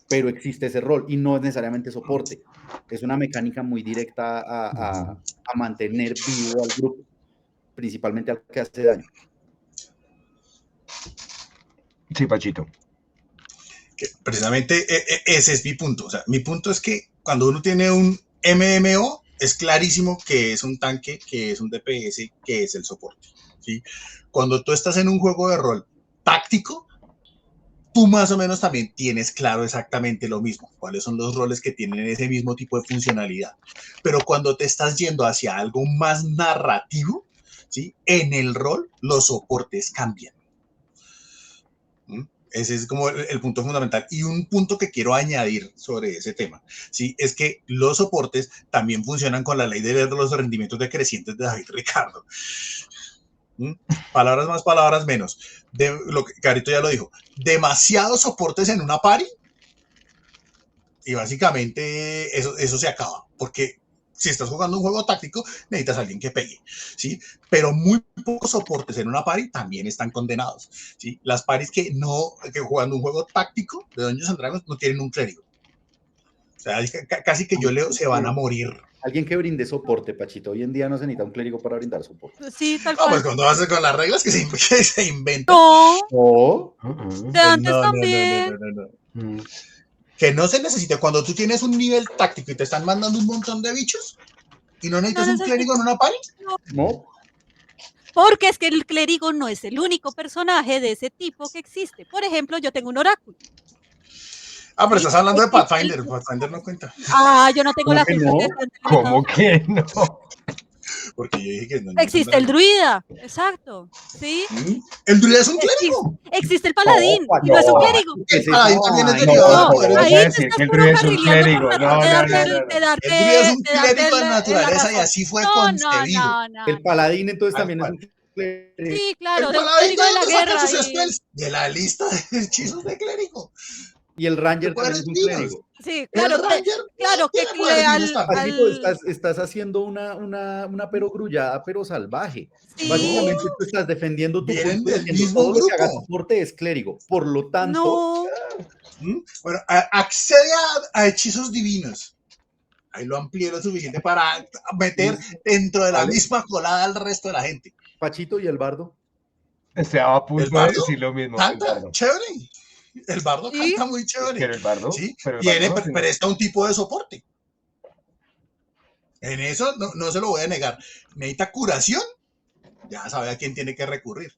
S3: Pero existe ese rol y no es necesariamente soporte. Es una mecánica muy directa a mantener vivo al grupo, principalmente al que hace daño.
S1: Sí, Pachito.
S4: Que precisamente ese es mi punto. O sea, mi punto es que cuando uno tiene un MMO, es clarísimo que es un tanque, que es un DPS, que es el soporte, ¿sí? Cuando tú estás en un juego de rol táctico, tú más o menos también tienes claro exactamente lo mismo, cuáles son los roles que tienen ese mismo tipo de funcionalidad. Pero cuando te estás yendo hacia algo más narrativo, ¿sí? En el rol, los soportes cambian. Ese es como el punto fundamental. Y un punto que quiero añadir sobre ese tema, ¿sí? Es que los soportes también funcionan con la ley de los rendimientos decrecientes de David Ricardo. Palabras más, palabras menos. Lo que Carito ya lo dijo. Demasiados soportes en una party y básicamente eso se acaba. Porque si estás jugando un juego táctico, necesitas a alguien que pegue, ¿sí? Pero muy pocos soportes en una party también están condenados, ¿sí? Las parties que jugando un juego táctico de Dungeons and Dragons no tienen un clérigo. O sea, casi que yo leo, se van a morir.
S3: Alguien que brinde soporte, Pachito. Hoy en día no se necesita un clérigo para brindar soporte.
S2: Sí, tal cual.
S4: Pues cuando vas con las reglas que se inventan.
S2: No. De antes también.
S4: No. Que no se necesite. Cuando tú tienes un nivel táctico y te están mandando un montón de bichos y no necesitas un clérigo en una party.
S3: No.
S2: Porque es que el clérigo no es el único personaje de ese tipo que existe. Por ejemplo, yo tengo un oráculo.
S4: Pero estás hablando de Pathfinder. Pathfinder no cuenta.
S2: Yo no tengo la culpa.
S1: ¿Cómo que no?
S4: Porque yo dije que no.
S2: Existe el druida, exacto, ¿sí?
S4: El druida es un clérigo.
S2: Existe el paladín, y no es un clérigo.
S4: El paladín también es derivado.
S2: Ahí te estás puro
S1: es un clérigo.
S2: El druida es
S4: un clérigo de naturaleza y así fue concebido.
S3: El paladín entonces también es un clérigo.
S2: Sí, claro,
S4: el paladín de la guerra. De la lista de hechizos de clérigo.
S3: Y el ranger también es un clérigo.
S2: Sí, claro, claro que
S3: estás haciendo una perogrullada, pero salvaje.
S2: Sí.
S3: Básicamente tú estás defendiendo tu punto, todo lo que haga soporte es clérigo. Por lo tanto,
S4: bueno, accede a hechizos divinos. Ahí lo amplié lo suficiente para meter dentro de la misma colada al resto de la gente.
S3: Pachito y el bardo.
S1: Estaba a punto de decir lo mismo.
S4: Canta, chévere. El bardo canta muy chévere.
S1: Pero el bardo,
S4: ¿sí?
S1: Pero
S4: presta un tipo de soporte. En eso no se lo voy a negar. Necesita curación ya sabe a quién tiene que recurrir.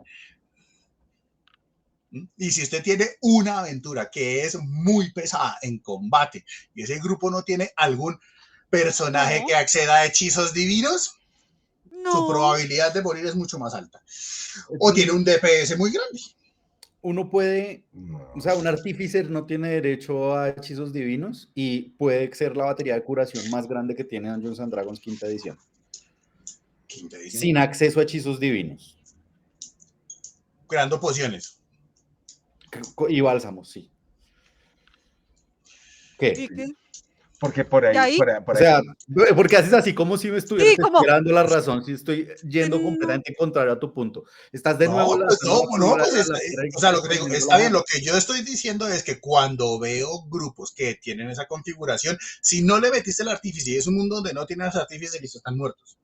S4: Y si usted tiene una aventura que es muy pesada en combate y ese grupo no tiene algún personaje
S2: No,
S4: que acceda a hechizos divinos, su
S2: no.
S4: probabilidad de morir es mucho más alta. O tiene un DPS muy grande.
S3: Uno puede,
S1: No.
S3: o sea, un artífice no tiene derecho a hechizos divinos y puede ser la batería de curación más grande que tiene Dungeons and Dragons quinta edición.
S4: Quinta edición.
S3: Sin acceso a hechizos divinos.
S4: Creando pociones.
S3: Y bálsamos, sí. ¿Qué?
S2: ¿Y qué?
S1: Porque por
S2: ¿Y
S1: ahí,
S2: ahí?
S3: O sea, porque haces así como si me estuvieras
S2: Sí, como...
S3: dando la razón, si estoy yendo
S2: No.
S3: completamente contrario a tu punto. Estás de nuevo
S4: No, pues no,
S3: lanzando
S4: pues
S3: la piedra y
S4: o sea, lo que te digo,
S3: poniendo
S4: está
S3: la
S4: bien,
S3: mano.
S4: lo que yo estoy diciendo es que cuando veo grupos que tienen esa configuración, si no le metiste el artífice y es un mundo donde no tienes artífice, listo, están muertos.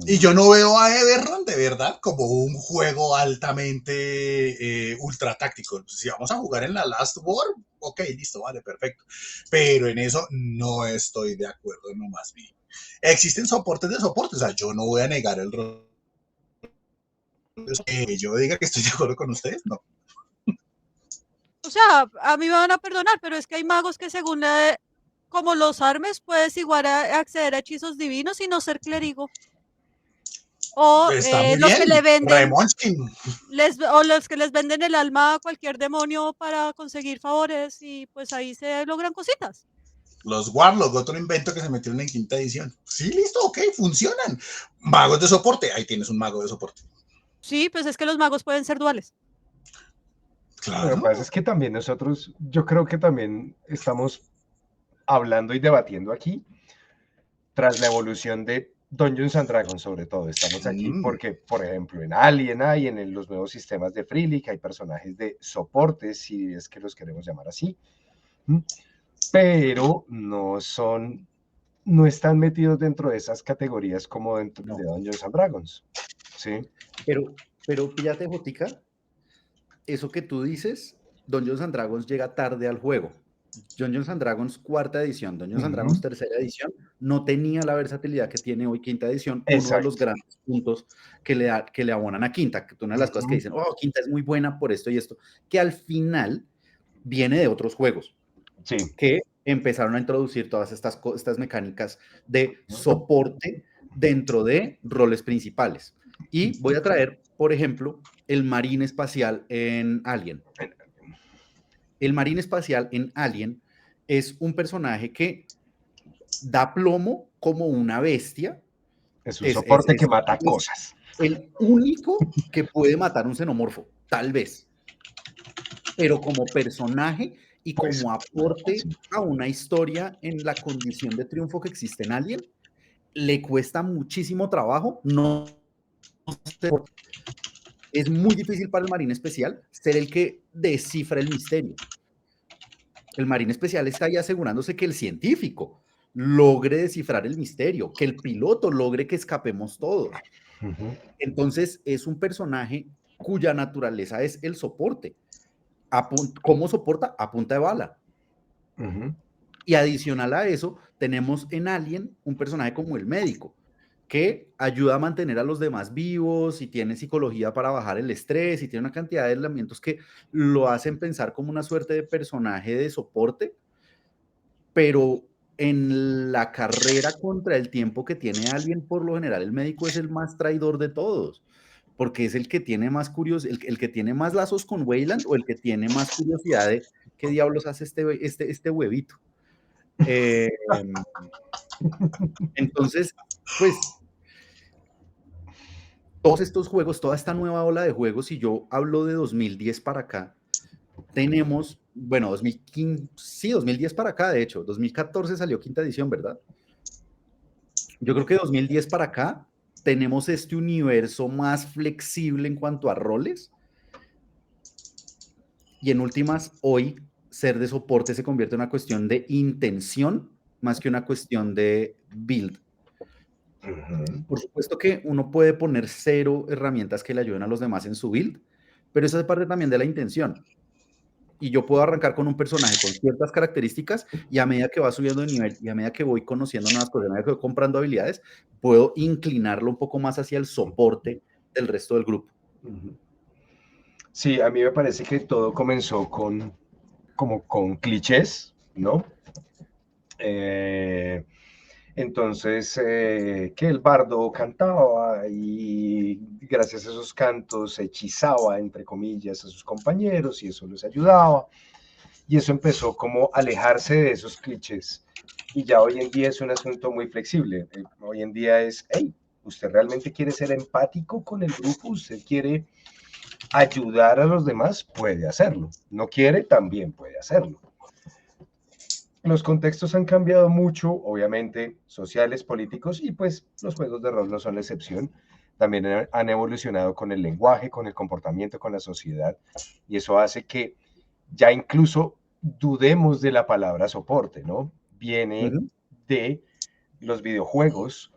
S4: Y yo no veo a Everrun de verdad como un juego altamente ultra táctico. Si vamos a jugar en la Last War, ok, listo, vale, perfecto. Pero en eso no estoy de acuerdo, no más bien. Existen soportes de soporte, o sea, yo no voy a negar el rol. Que yo diga que estoy de acuerdo con ustedes, no.
S2: O sea, a mí me van a perdonar, pero es que hay magos que según como los armes puedes igual acceder a hechizos divinos y no ser clérigo. O
S4: Está muy
S2: los que le
S4: bien,
S2: venden,
S4: Remonskin.
S2: o los que les venden el alma a cualquier demonio para conseguir favores y pues ahí se logran cositas.
S4: Los Warlock, otro invento que se metieron en quinta edición. Sí, listo, ok, funcionan. Magos de soporte, ahí tienes un mago de soporte.
S2: Sí, pues es que los magos pueden ser duales.
S1: Lo que
S4: Claro.
S1: pasa es que también nosotros, yo creo que también estamos hablando y debatiendo aquí tras la evolución de Dungeons and Dragons, sobre todo. Estamos aquí porque, por ejemplo, en Alien hay, en los nuevos sistemas de Freely, que hay personajes de soporte, si es que los queremos llamar así, pero no están metidos dentro de esas categorías como dentro de Dungeons and Dragons. ¿Sí?
S3: Pero píllate, Jotica, eso que tú dices, Dungeons and Dragons llega tarde al juego. Dungeons and Dragons cuarta edición, Dungeons and Dragons tercera edición, no tenía la versatilidad que tiene hoy quinta edición. Uno de los grandes puntos que le abonan a quinta, que una de las cosas que dicen, oh, quinta es muy buena por esto y esto, que al final viene de otros juegos, que empezaron a introducir todas estas mecánicas de soporte dentro de roles principales. Y voy a traer, por ejemplo, el Marín Espacial en Alien. El Marín Espacial en Alien es un personaje que da plomo como una bestia.
S1: Es un soporte que mata cosas.
S3: El único que puede matar un xenomorfo, tal vez. Pero como personaje y como aporte a una historia en la condición de triunfo que existe en Alien, le cuesta muchísimo trabajo. Es muy difícil para el Marín Especial ser el que descifra el misterio. El Marín Especial está ahí asegurándose que el científico logre descifrar el misterio, que el piloto logre que escapemos todos. Entonces es un personaje cuya naturaleza es el soporte. ¿Cómo soporta? A punta de bala. Y adicional a eso, tenemos en Alien un personaje como el médico, que ayuda a mantener a los demás vivos y tiene psicología para bajar el estrés y tiene una cantidad de elementos que lo hacen pensar como una suerte de personaje de soporte, pero en la carrera contra el tiempo que tiene Alien, por lo general el médico es el más traidor de todos, porque es el que tiene más el que tiene más lazos con Weyland o el que tiene más curiosidad de qué diablos hace este huevito. Entonces, pues todos estos juegos, toda esta nueva ola de juegos, si yo hablo de 2010 para acá, tenemos, bueno, 2015, sí, 2010 para acá, de hecho, 2014 salió quinta edición, ¿verdad? Yo creo que 2010 para acá tenemos este universo más flexible en cuanto a roles, y en últimas, hoy ser de soporte se convierte en una cuestión de intención más que una cuestión de build. Por supuesto que uno puede poner 0 herramientas que le ayuden a los demás en su build, pero eso es parte también de la intención. y yo puedo arrancar con un personaje con ciertas características y a medida que va subiendo de nivel y a medida que voy conociendo nuevas cosas, a medida que voy comprando habilidades, puedo inclinarlo un poco más hacia el soporte del resto del grupo.
S1: Sí, a mí me parece que todo comenzó como con clichés, ¿no? Entonces, que el bardo cantaba y gracias a esos cantos hechizaba, entre comillas, a sus compañeros y eso les ayudaba. Y eso empezó como a alejarse de esos clichés. Y ya hoy en día es un asunto muy flexible. Hoy en día es, hey, ¿usted realmente quiere ser empático con el grupo? ¿Usted quiere ayudar a los demás? Puede hacerlo. ¿No quiere? También puede hacerlo. Los contextos han cambiado mucho, obviamente, sociales, políticos, y pues los juegos de rol no son la excepción. También han evolucionado con el lenguaje, con el comportamiento, con la sociedad, y eso hace que ya incluso dudemos de la palabra soporte, ¿no? Viene de los videojuegos,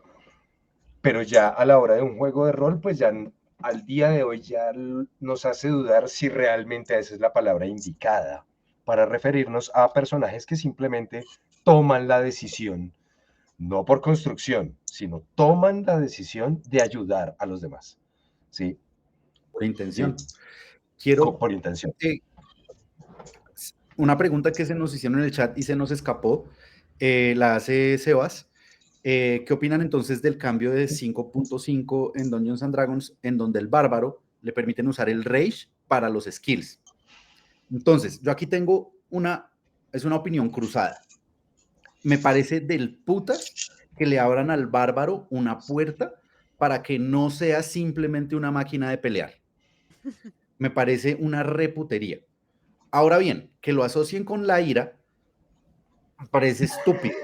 S1: pero ya a la hora de un juego de rol, pues ya al día de hoy ya nos hace dudar si realmente esa es la palabra indicada para referirnos a personajes que simplemente toman la decisión, no por construcción, sino toman la decisión de ayudar a los demás. ¿Sí?
S3: Por intención.
S1: Sí.
S3: Quiero
S1: Por intención.
S3: una pregunta que se nos hicieron en el chat y se nos escapó, la hace Sebas. ¿Qué opinan entonces del cambio de 5.5 en Dungeons and Dragons, en donde el bárbaro le permiten usar el rage para los skills? Entonces, yo aquí tengo una opinión cruzada. Me parece del putas que le abran al bárbaro una puerta para que no sea simplemente una máquina de pelear. Me parece una reputería. Ahora bien, que lo asocien con la ira, me parece estúpido.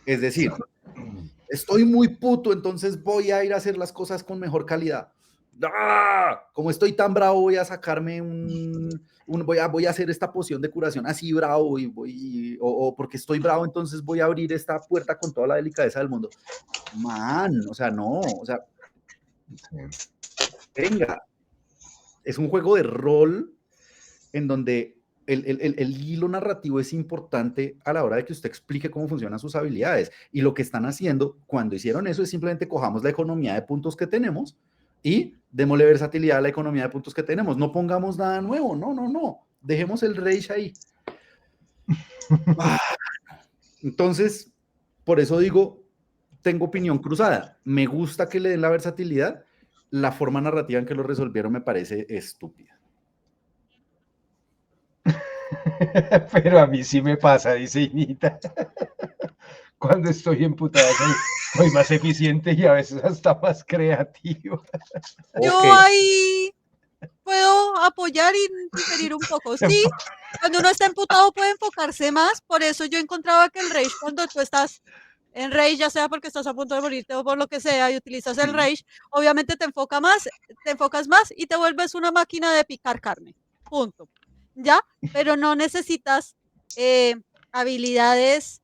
S3: Es decir, estoy muy puto, entonces voy a ir a hacer las cosas con mejor calidad. ¡Ah! Como estoy tan bravo, voy a sacarme voy a hacer esta poción de curación así bravo o porque estoy bravo, entonces voy a abrir esta puerta con toda la delicadeza del mundo. Man, o sea, no, o sea, venga, es un juego de rol en donde el hilo narrativo es importante a la hora de que usted explique cómo funcionan sus habilidades. Y lo que están haciendo cuando hicieron eso es simplemente cojamos la economía de puntos que tenemos y démosle versatilidad a la economía de puntos que tenemos. No pongamos nada nuevo, no. Dejemos el rage ahí. Entonces, por eso digo, tengo opinión cruzada. Me gusta que le den la versatilidad. La forma narrativa en que lo resolvieron me parece estúpida.
S1: Pero a mí sí me pasa, dice Inita. Cuando estoy emputada soy más eficiente y a veces hasta más creativo.
S2: Yo ahí puedo apoyar y diferir un poco. Sí, cuando uno está emputado puede enfocarse más, por eso yo encontraba que el rage, cuando tú estás en rage, ya sea porque estás a punto de morirte o por lo que sea, y utilizas el rage, obviamente te enfocas más y te vuelves una máquina de picar carne. Punto. ¿Ya? Pero no necesitas habilidades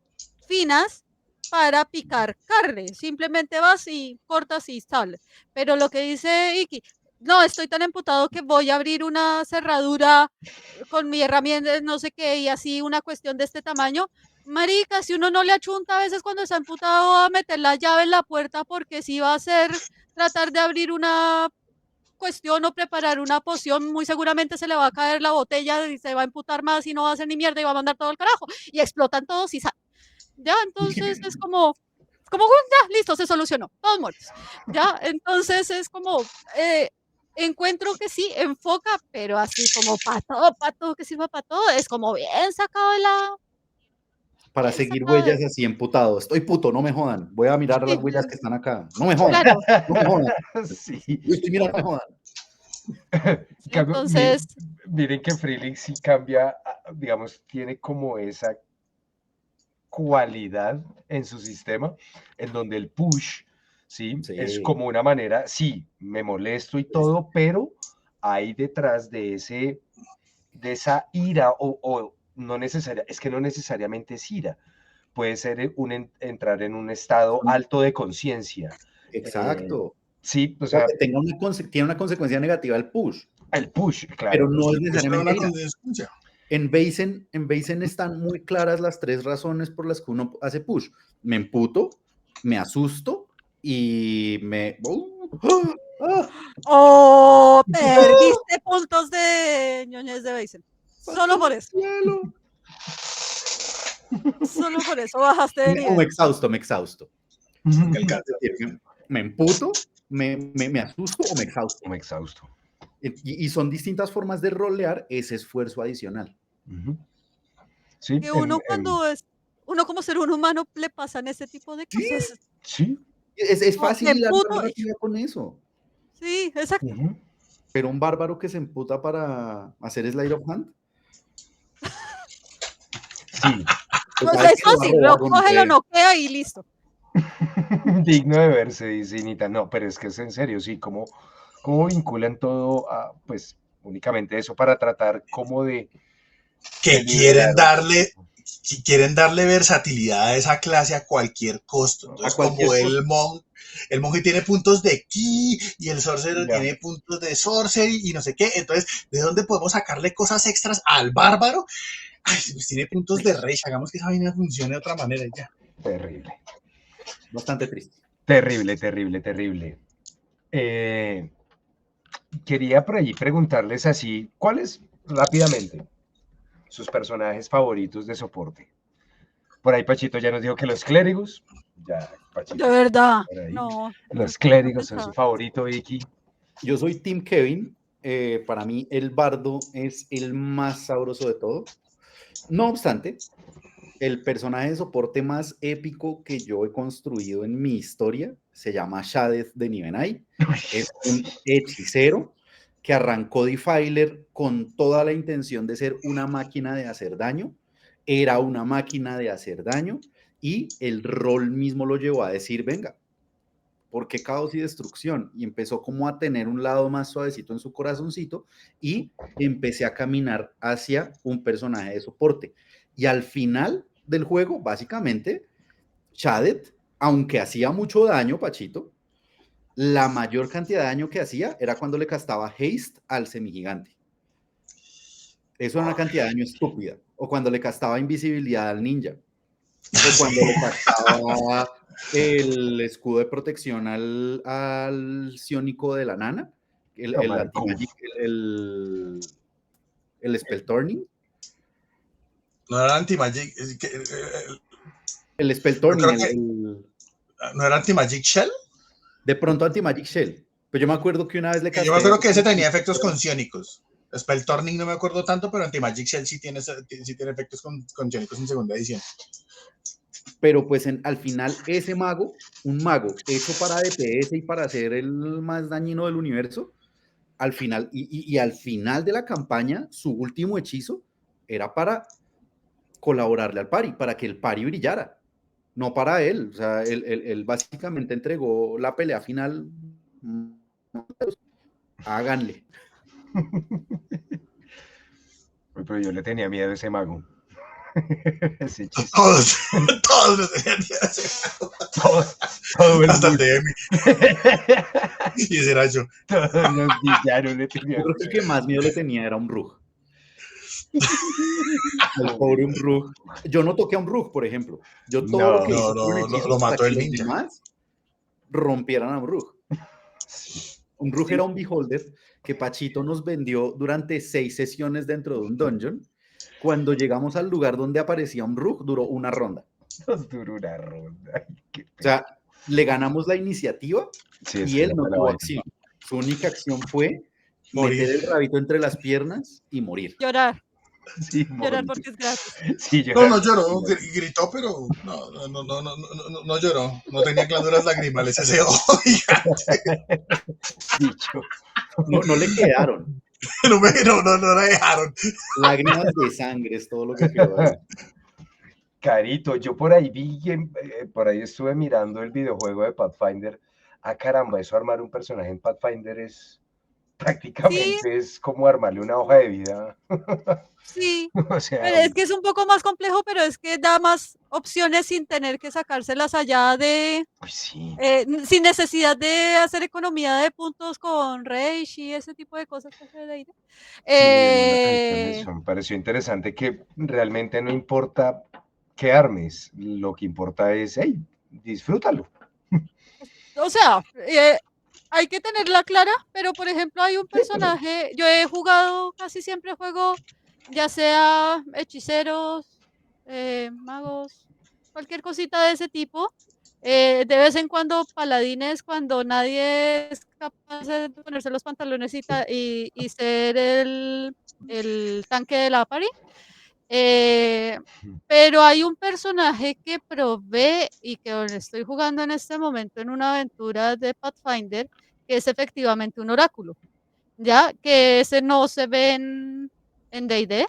S2: finas para picar carne. Simplemente vas y cortas y sale. Pero lo que dice Iki, no, estoy tan emputado que voy a abrir una cerradura con mi herramienta, no sé qué, y así una cuestión de este tamaño. Marica, si uno no le achunta a veces cuando está emputado a meter la llave en la puerta, porque si va a ser tratar de abrir una cuestión o preparar una poción, muy seguramente se le va a caer la botella y se va a emputar más y no va a hacer ni mierda y va a mandar todo el carajo. Y explotan todos y salen. Ya, entonces es como, ya, listo, se solucionó, todos muertos. Ya, entonces es como, encuentro que sí, enfoca, pero así como para todo, que sirva para todo, es como bien sacado de la...
S3: Para
S2: bien
S3: seguir
S2: sacado
S3: huellas así emputado. Estoy puto, no me jodan. Voy a mirar las huellas que están acá. No me jodan.
S2: Claro.
S3: No me jodan.
S1: Sí.
S3: Yo estoy mirando, no me jodan.
S2: Entonces,
S1: miren que Freelink sí cambia, digamos, tiene como esa cualidad en su sistema, en donde el push, ¿sí? Es como una manera, sí, me molesto y todo, pero hay detrás de esa ira o no necesaria, es que no necesariamente es ira, puede ser entrar en un estado alto de conciencia.
S3: Exacto.
S1: Sí, o sea,
S3: tiene una consecuencia negativa el push.
S1: El push, claro.
S3: pero no es
S4: Eso era
S3: necesariamente
S4: una
S3: ira.
S4: consecuencia.
S3: En Baizen están muy claras las 3 razones por las que uno hace push. Me emputo, me asusto y me...
S2: ¡Oh! Perdiste puntos de ñoñez de Baizen. Solo por eso.
S3: Cielo.
S2: Solo por eso bajaste de
S3: O me
S2: nivel.
S3: exhausto.
S4: Porque el cáncer.
S3: Es decir, me emputo, me asusto o me exhausto.
S1: Me exhausto.
S3: Y son distintas formas de rolear ese esfuerzo adicional.
S1: Ujú. Sí,
S2: Que uno cuando es, uno como ser humano le pasan ese tipo de
S3: Sí.
S2: cosas.
S1: sí.
S3: Es
S2: No,
S3: fácil
S2: me
S3: hilar
S2: emputo
S3: la
S2: y-
S3: narrativa con eso.
S2: Sí, exacto.
S1: Ujú.
S3: Pero un bárbaro que se emputa para hacer slide of hand,
S1: Sí,
S3: pues
S2: Pues
S3: sabe
S2: es
S3: que lo va a
S2: fácil, lo
S3: robar donde
S2: coge, lo
S3: sea.
S2: noquea y listo.
S1: digno de verse, dice Nita. No, pero es que es en serio, sí, cómo vinculan todo a, pues, únicamente eso para tratar como de
S4: Que
S1: liberar.
S4: quieren darle versatilidad a esa clase a cualquier costo. Entonces,
S3: A cualquier
S4: como
S3: costo.
S4: el monje tiene puntos de ki y el sorcerer
S1: Ya.
S4: tiene puntos de sorcery y no sé qué, entonces, ¿de dónde podemos sacarle cosas extras al bárbaro? Ay, pues tiene puntos de rey, hagamos que esa vaina funcione de otra manera y ya.
S1: Terrible,
S3: Bastante triste.
S1: terrible. Quería por allí preguntarles así, ¿cuáles rápidamente sus personajes favoritos de soporte? Por ahí Pachito ya nos dijo que los clérigos, ya Pachito
S2: De verdad.
S1: por ahí.
S2: No.
S1: Los
S2: no
S1: clérigos son
S2: pensaba.
S1: su favorito, Vicky.
S3: Yo soy Team Kevin. Para mí, el bardo es el más sabroso de todo. No obstante, el personaje de soporte más épico que yo he construido en mi historia se llama Shadeth de Nivenai. Es un hechicero que arrancó Defiler con toda la intención de ser una máquina de hacer daño. Era una máquina de hacer daño y el rol mismo lo llevó a decir, venga, ¿por qué caos y destrucción? Y empezó como a tener un lado más suavecito en su corazoncito y empecé a caminar hacia un personaje de soporte. Y al final del juego, básicamente, Shadeth, aunque hacía mucho daño, Pachito, la mayor cantidad de daño que hacía era cuando le castaba haste al semigigante. Eso era una cantidad de daño estúpida. O cuando le castaba invisibilidad al ninja. O cuando le castaba el escudo de protección al ciónico de la nana, el anti-magic, el spell turning.
S4: No era anti-magic,
S3: El spell
S4: yo
S3: turning,
S4: creo que no era anti-magic shell.
S3: de pronto anti-magic shell. Pero yo me acuerdo que una vez le casté.
S4: Yo me acuerdo que ese tenía efectos conciónicos. Spell Turning no me acuerdo tanto, pero Anti-Magic Shell sí tiene efectos conciónicos en segunda edición.
S3: Pero pues al final ese mago, un mago hecho para DPS y para ser el más dañino del universo, al final, y al final de la campaña, su último hechizo era para colaborarle al pari, para que el pari brillara, no para él. O sea, él básicamente entregó la pelea final. Háganle.
S1: Pero yo le tenía miedo a ese mago. Ese chiste.
S4: Todos lo tenían miedo a ese mago.
S1: Todo el
S4: Hasta el
S1: mundo.
S4: DM. Y ese era yo.
S1: Todos los villanos le
S3: Yo
S1: tenían
S3: creo que el que más miedo le tenía era un Rug. El pobre un Rug. Yo no toqué a un Rug, por ejemplo. Yo todo lo que hice fueron hechizos
S4: lo mató
S3: para
S4: el
S3: que los
S4: ninja.
S3: demás rompieran a un Rug. Un Rug era un beholder que Pachito nos vendió durante 6 sesiones dentro de un dungeon. Cuando llegamos al lugar donde aparecía un Rug, duró una ronda.
S1: Nos duró una ronda. Ay, qué
S3: O sea, le ganamos la iniciativa
S1: sí, es
S3: y
S1: que
S3: él no
S1: fue la
S3: tuvo
S1: vaina.
S3: acción. Su única acción fue
S4: Morir.
S3: meter el rabito entre las piernas y morir.
S2: Llorar.
S1: Sí,
S2: Llorar
S1: morir.
S2: porque es gratis.
S1: Sí,
S4: No lloró, gritó, pero no lloró. No tenía glándulas lagrimales ese ojo gigante.
S1: Dicho.
S3: No le quedaron.
S4: No la dejaron.
S3: Lágrimas de sangre es todo lo que quedó ahí.
S1: Carito, yo por ahí vi, por ahí estuve mirando el videojuego de Pathfinder. Ah, caramba, eso armar un personaje en Pathfinder es
S2: Sí,
S1: prácticamente es como armarle una hoja de vida.
S2: sí.
S1: O sea,
S2: Pero es que es un poco más complejo, pero es que da más opciones sin tener que sacárselas allá de,
S1: pues sí.
S2: sin necesidad de hacer economía de puntos con Rage y ese tipo de cosas que hace D&D.
S1: Sí, me llamó la atención
S2: Eh,
S1: eso. Me pareció interesante que realmente no importa qué armes, lo que importa es, hey, disfrútalo.
S2: o sea, hay que tenerla clara, pero por ejemplo hay un
S1: Sí, pero
S2: personaje, yo he jugado, casi siempre juego, ya sea hechiceros, magos, cualquier cosita de ese tipo. De vez en cuando paladines, cuando nadie es capaz de ponerse los pantalones y ser el tanque de la party. Eh, pero hay un personaje que probé y que estoy jugando en este momento en una aventura de Pathfinder, que es efectivamente un oráculo, ¿ya? Que ese no se ve en D&D.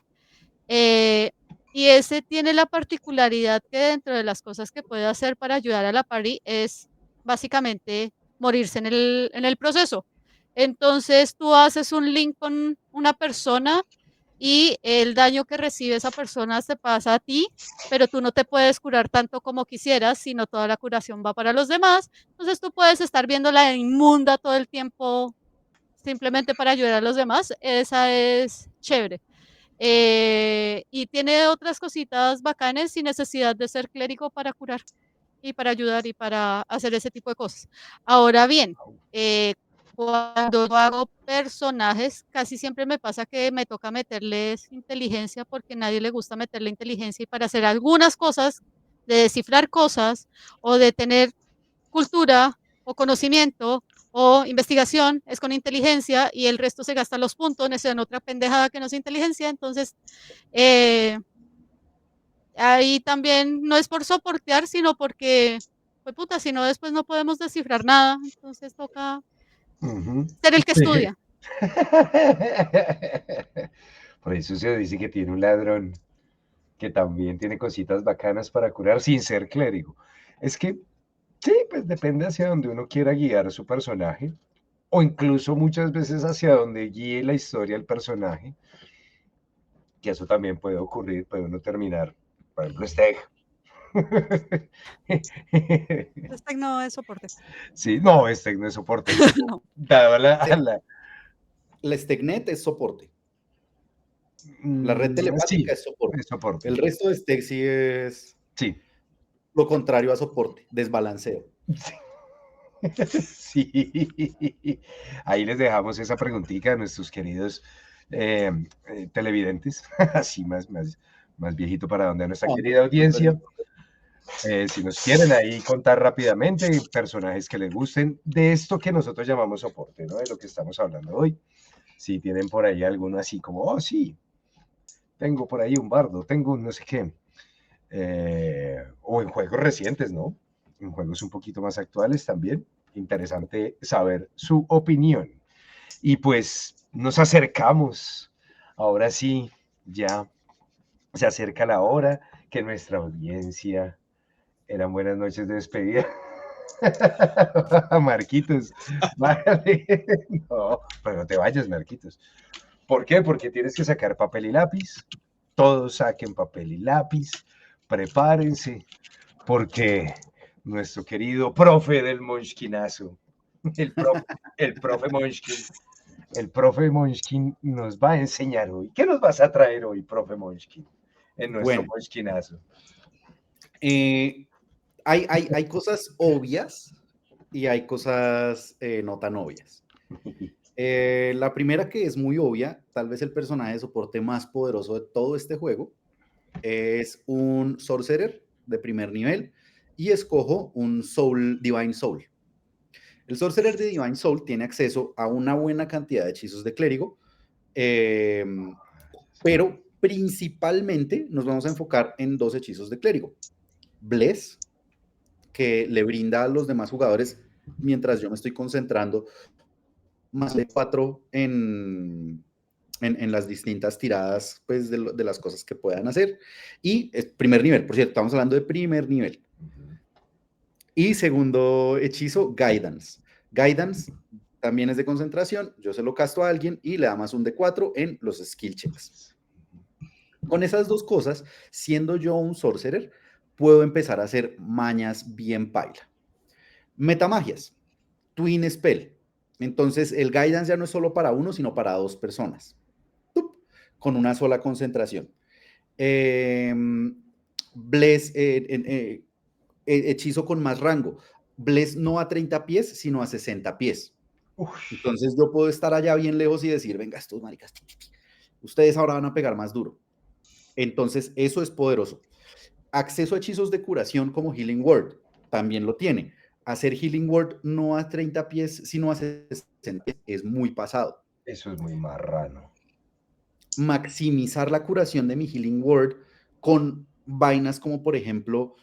S2: eh, y ese tiene la particularidad que dentro de las cosas que puede hacer para ayudar a la party es básicamente morirse en el proceso. Entonces tú haces un link con una persona y el daño que recibe esa persona se pasa a ti, pero tú no te puedes curar tanto como quisieras, sino toda la curación va para los demás. Entonces tú puedes estar viéndola inmunda todo el tiempo simplemente para ayudar a los demás. Esa es chévere. Y tiene otras cositas bacanes sin necesidad de ser clérigo para curar y para ayudar y para hacer ese tipo de cosas. Ahora bien, cuando yo hago personajes, casi siempre me pasa que me toca meterles inteligencia porque a nadie le gusta meterle inteligencia y para hacer algunas cosas, de descifrar cosas o de tener cultura o conocimiento o investigación es con inteligencia y el resto se gasta los puntos en otra pendejada que no es inteligencia. Entonces, eh, ahí también no es por soportear, sino porque, pues puta, si no después no podemos descifrar nada, entonces toca
S1: ujú.
S2: ser el que
S1: Sí.
S2: estudia.
S1: Por eso se dice que tiene un ladrón que también tiene cositas bacanas para curar sin ser clérigo. Es que sí, pues depende hacia donde uno quiera guiar a su personaje, o incluso muchas veces hacia donde guíe la historia del personaje, que eso también puede ocurrir, puede uno terminar, por ejemplo, Steg.
S2: Este no es soporte.
S1: Sí, no, Steg no es soporte, pero
S2: No.
S1: dado
S3: La StegNet es soporte. La red telepática
S1: sí,
S3: es soporte.
S1: es soporte.
S3: El resto de Steg sí es
S1: Sí.
S3: lo contrario a soporte, desbalanceo.
S1: Sí. Ahí les dejamos esa preguntita a nuestros queridos televidentes, así más viejito para donde nuestra
S3: No,
S1: querida
S3: pero
S1: audiencia. Si nos quieren ahí contar rápidamente personajes que les gusten de esto que nosotros llamamos soporte, ¿no? De lo que estamos hablando hoy. Si tienen por ahí alguno así como, oh, sí, tengo por ahí un bardo, tengo un no sé qué. O en juegos recientes, ¿no? En juegos un poquito más actuales también. Interesante saber su opinión. Y pues nos acercamos. Ahora sí, ya se acerca la hora que nuestra audiencia eran buenas noches de despedida. Marquitos, vale. No, pero no te vayas, Marquitos. ¿Por qué? Porque tienes que sacar papel y lápiz. Todos saquen papel y lápiz. Prepárense, porque nuestro querido profe del Monchkinazo, el profe Monchkin, el profe Monchkin nos va a enseñar hoy. ¿Qué nos vas a traer hoy, profe Monchkin, en nuestro
S3: bueno,
S1: Monchkinazo?
S3: hay cosas obvias y hay cosas no tan obvias. La primera que es muy obvia, tal vez el personaje de soporte más poderoso de todo este juego, es un Sorcerer de primer nivel y escojo un Divine Soul. El Sorcerer de Divine Soul tiene acceso a una buena cantidad de hechizos de clérigo, pero principalmente nos vamos a enfocar en dos hechizos de clérigo. Bless, que le brinda a los demás jugadores, mientras yo me estoy concentrando, más de 4 en las distintas tiradas pues, de las cosas que puedan hacer. Y es primer nivel, por cierto, estamos hablando de primer nivel. Y segundo hechizo, Guidance. Guidance también es de concentración, yo se lo casto a alguien y le da más un D4 en los skill checks. Con esas dos cosas, siendo yo un sorcerer, puedo empezar a hacer mañas bien paila. Metamagias, Twin Spell. Entonces, el Guidance ya no es solo para uno, sino para dos personas. ¡Tup! Con una sola concentración. Bless, hechizo con más rango. Bless no a 30 pies, sino a 60 pies.
S1: Uf,
S3: Entonces, yo puedo estar allá bien lejos y decir, venga, estos maricas, ustedes ahora van a pegar más duro. Entonces, eso es poderoso. Acceso a hechizos de curación como Healing Word, también lo tiene. Hacer Healing Word no a 30 pies, sino a 60 pies, es muy pasado.
S1: eso es muy marrano.
S3: Maximizar la curación de mi Healing Word con vainas como, por ejemplo,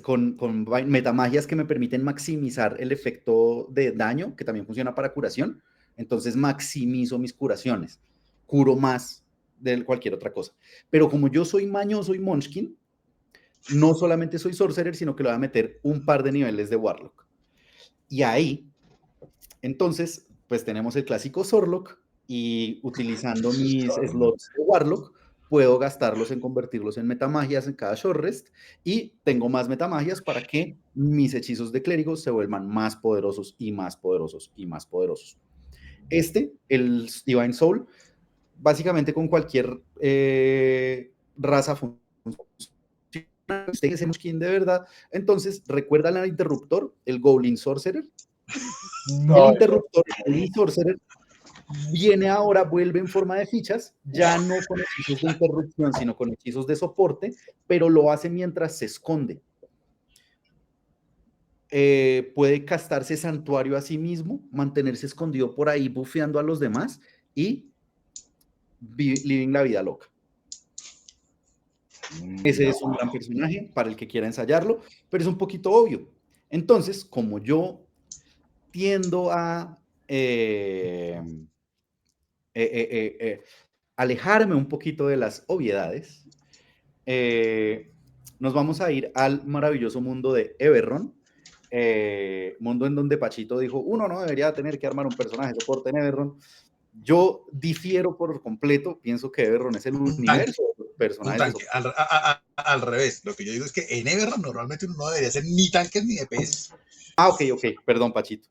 S3: con metamagias que me permiten maximizar el efecto de daño, que también funciona para curación. Entonces maximizo mis curaciones, curo más de cualquier otra cosa. Pero como yo soy mañoso y Munchkin, no solamente soy sorcerer, sino que le voy a meter un par de niveles de Warlock. Y ahí, entonces, pues tenemos el clásico Sorlock, y utilizando mis slots de Warlock, puedo gastarlos en convertirlos en metamagias en cada short rest, y tengo más metamagias para que mis hechizos de clérigos se vuelvan más poderosos y más poderosos y más poderosos. El Divine Soul, básicamente con cualquier raza funciona. Usted es Munchkin de verdad, entonces recuerdan al interruptor, el Goblin Sorcerer.
S1: No,
S3: El interruptor, el Sorcerer, viene ahora, vuelve en forma de fichas, ya no con hechizos de interrupción, sino con hechizos de soporte, pero lo hace mientras se esconde. Puede castarse santuario a sí mismo, mantenerse escondido por ahí, bufeando a los demás y living la vida loca. Ese es un gran personaje para el que quiera ensayarlo, pero es un poquito obvio. Entonces, como yo tiendo a alejarme un poquito de las obviedades, nos vamos a ir al maravilloso mundo de Eberron, mundo en donde Pachito dijo, uno no debería tener que armar un personaje de soporte en Eberron. Yo difiero por completo, pienso que Eberron es el universo de personajes de soporte.
S4: Al revés, lo que yo digo es que en Everron normalmente uno no debería ser ni tanques ni DPS.
S3: Ok, perdón, Pachito.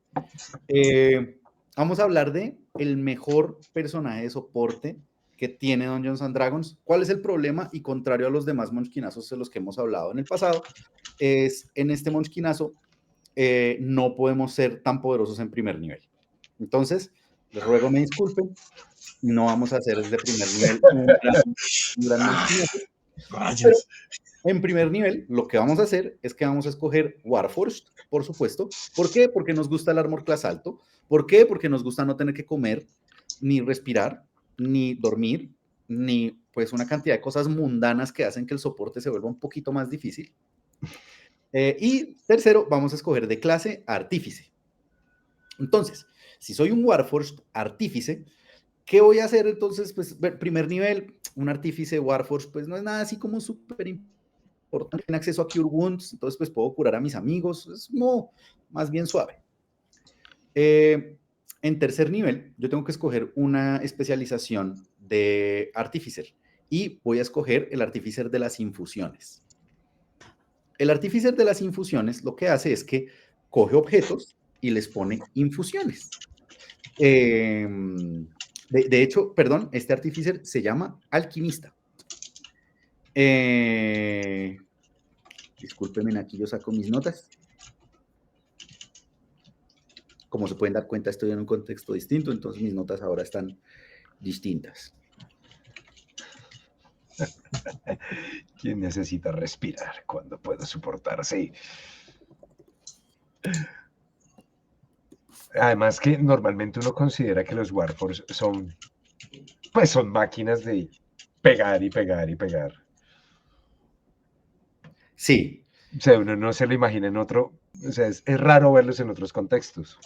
S3: Vamos a hablar de el mejor personaje de soporte que tiene Dungeons and Dragons. ¿Cuál es el problema? Y contrario a los demás monchquinazos de los que hemos hablado en el pasado, es en este monchquinazo no podemos ser tan poderosos en primer nivel. Entonces, les ruego me disculpen, no vamos a hacer desde primer nivel un gran monchquinazo. Pero en primer nivel, lo que vamos a hacer es que vamos a escoger Warforged, por supuesto. ¿Por qué? Porque nos gusta el armor class alto. ¿Por qué? Porque nos gusta no tener que comer, ni respirar, ni dormir, ni pues una cantidad de cosas mundanas que hacen que el soporte se vuelva un poquito más difícil. Y tercero, vamos a escoger de clase Artífice. Entonces, si soy un Warforged Artífice, ¿qué voy a hacer entonces? Pues primer nivel, un Artífice Warforged, pues no es nada así como súper importante. Tiene acceso a Cure Wounds, entonces pues puedo curar a mis amigos, es como más bien suave. En tercer nivel, yo tengo que escoger una especialización de Artificer y voy a escoger el Artificer de las infusiones. El Artificer de las infusiones lo que hace es que coge objetos y les pone infusiones. De hecho, perdón, este Artificer se llama Alquimista. Discúlpenme, aquí yo saco mis notas. Como se pueden dar cuenta, estoy en un contexto distinto, entonces mis notas ahora están distintas.
S1: ¿Quién necesita respirar cuando puede soportarse? Además que normalmente uno considera que los Warforged son máquinas de pegar y pegar y pegar.
S3: Sí.
S1: O sea, uno no se lo imagina en otro, o sea, es raro verlos en otros contextos.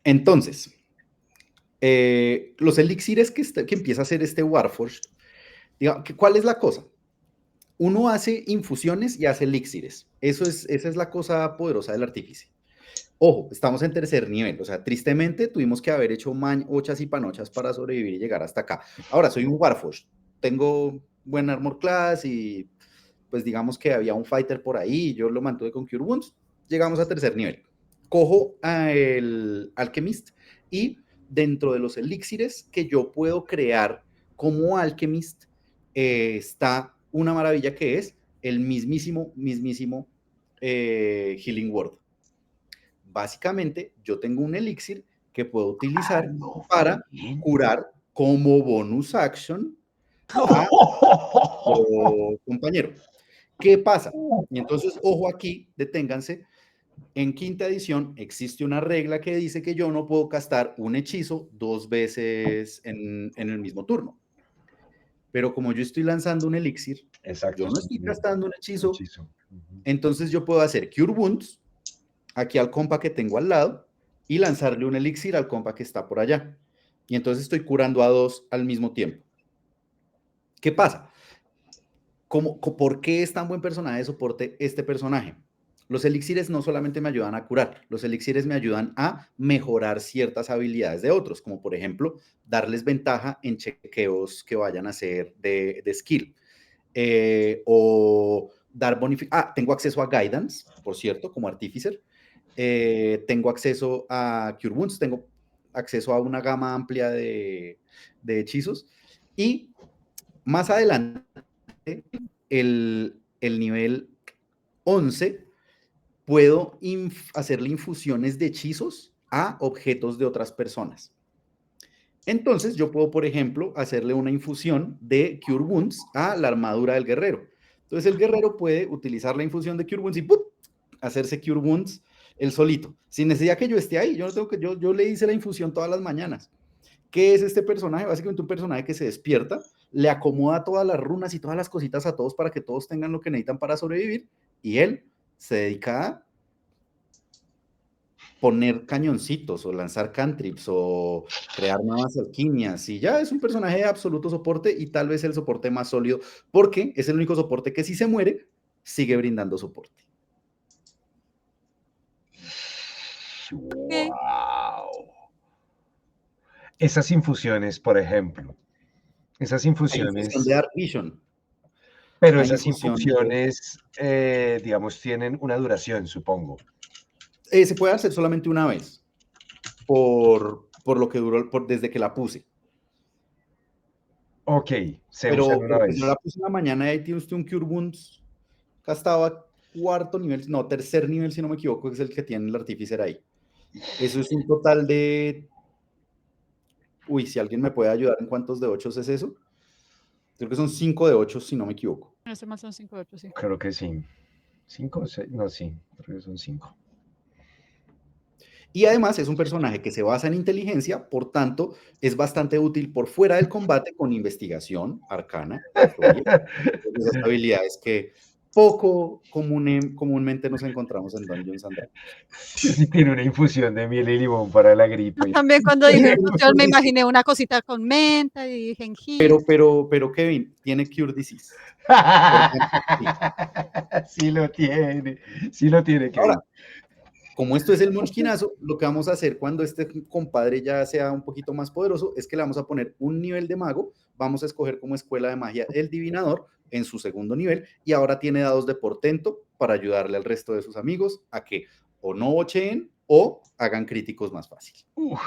S3: Entonces, los elixires que empieza a hacer este Warforged ¿Cuál es la cosa? Uno hace infusiones y hace elixires. Esa es la cosa poderosa del artífice. Ojo, estamos en tercer nivel. O sea, tristemente tuvimos que haber hecho ochas y panochas para sobrevivir y llegar hasta acá. Ahora, soy un Warforged. Tengo buen armor class y pues digamos que había un fighter por ahí. Yo lo mantuve con Cure Wounds. Llegamos a tercer nivel. Cojo al Alchemist y dentro de los elixires que yo puedo crear como Alchemist está una maravilla que es el mismísimo Healing Word. Básicamente, yo tengo un elixir que puedo utilizar para curar como bonus action a compañero. ¿Qué pasa? Y entonces, ojo aquí, deténganse. En quinta edición existe una regla que dice que yo no puedo castar un hechizo 2 veces en el mismo turno. Pero como yo estoy lanzando un elixir,
S1: Exacto,
S3: yo no estoy gastando un hechizo.
S1: Uh-huh.
S3: Entonces yo puedo hacer Cure Wounds aquí al compa que tengo al lado y lanzarle un elixir al compa que está por allá. Y entonces estoy curando a 2 al mismo tiempo. ¿Qué pasa? ¿Por qué es tan buen personaje de soporte este personaje? Los elixires no solamente me ayudan a curar, los elixires me ayudan a mejorar ciertas habilidades de otros, como por ejemplo, darles ventaja en chequeos que vayan a hacer de skill. O dar bonificación. Tengo acceso a Guidance, por cierto, como Artificer. Tengo acceso a Cure Wounds, tengo acceso a una gama amplia de hechizos. Y más adelante, el nivel 11, puedo hacerle infusiones de hechizos a objetos de otras personas. Entonces, yo puedo, por ejemplo, hacerle una infusión de Cure Wounds a la armadura del guerrero. Entonces, el guerrero puede utilizar la infusión de Cure Wounds y ¡pum!, hacerse Cure Wounds él solito, sin necesidad que yo esté ahí. Yo le hice la infusión todas las mañanas. ¿Qué es este personaje? Básicamente un personaje que se despierta, le acomoda todas las runas y todas las cositas a todos para que todos tengan lo que necesitan para sobrevivir, y él se dedica a poner cañoncitos o lanzar cantrips o crear nuevas alquimias, y ya es un personaje de absoluto soporte y tal vez el soporte más sólido, porque es el único soporte que si se muere, sigue brindando soporte.
S2: Ok.
S1: ¡Wow! Esas infusiones, por ejemplo, esas
S3: Hay infusión
S1: infusiones,
S3: de Dark Vision.
S1: pero
S3: Hay
S1: esas
S3: infusión
S1: infusiones, digamos, tienen una duración, supongo.
S3: se puede hacer solamente una vez, por lo que duró, desde que la puse.
S1: Ok, se
S3: Pero
S1: usan una
S3: pues
S1: vez.
S3: yo la puse en la mañana y ahí tiene usted un Cure Wounds gastaba cuarto nivel, no, tercer nivel, si no me equivoco, que es el que tiene el Artificer ahí. Eso es un total de... Uy, si alguien me puede ayudar en cuántos de 8 es eso. Creo que son 5 de 8, si no me equivoco.
S2: Ese más son 5 de 8, sí.
S1: Creo que sí. ¿5 o 6? No, sí, creo que son 5.
S3: Y además es un personaje que se basa en inteligencia, por tanto, es bastante útil por fuera del combate con investigación, arcana, historia, esas habilidades que poco comúnmente nos encontramos en Dungeons and Dragons.
S1: Sí, tiene una infusión de miel y limón para la gripe.
S2: También cuando dije infusión me imaginé una cosita con menta y jengibre.
S3: Pero Kevin, tiene Cure Disease.
S1: Sí lo tiene, sí lo tiene, Kevin.
S3: Ahora, como esto es el monchquinazo, lo que vamos a hacer cuando este compadre ya sea un poquito más poderoso es que le vamos a poner un nivel de mago, vamos a escoger como escuela de magia el divinador en su segundo nivel, y ahora tiene dados de portento para ayudarle al resto de sus amigos a que o no bocheen o hagan críticos más fácil.
S1: Uf,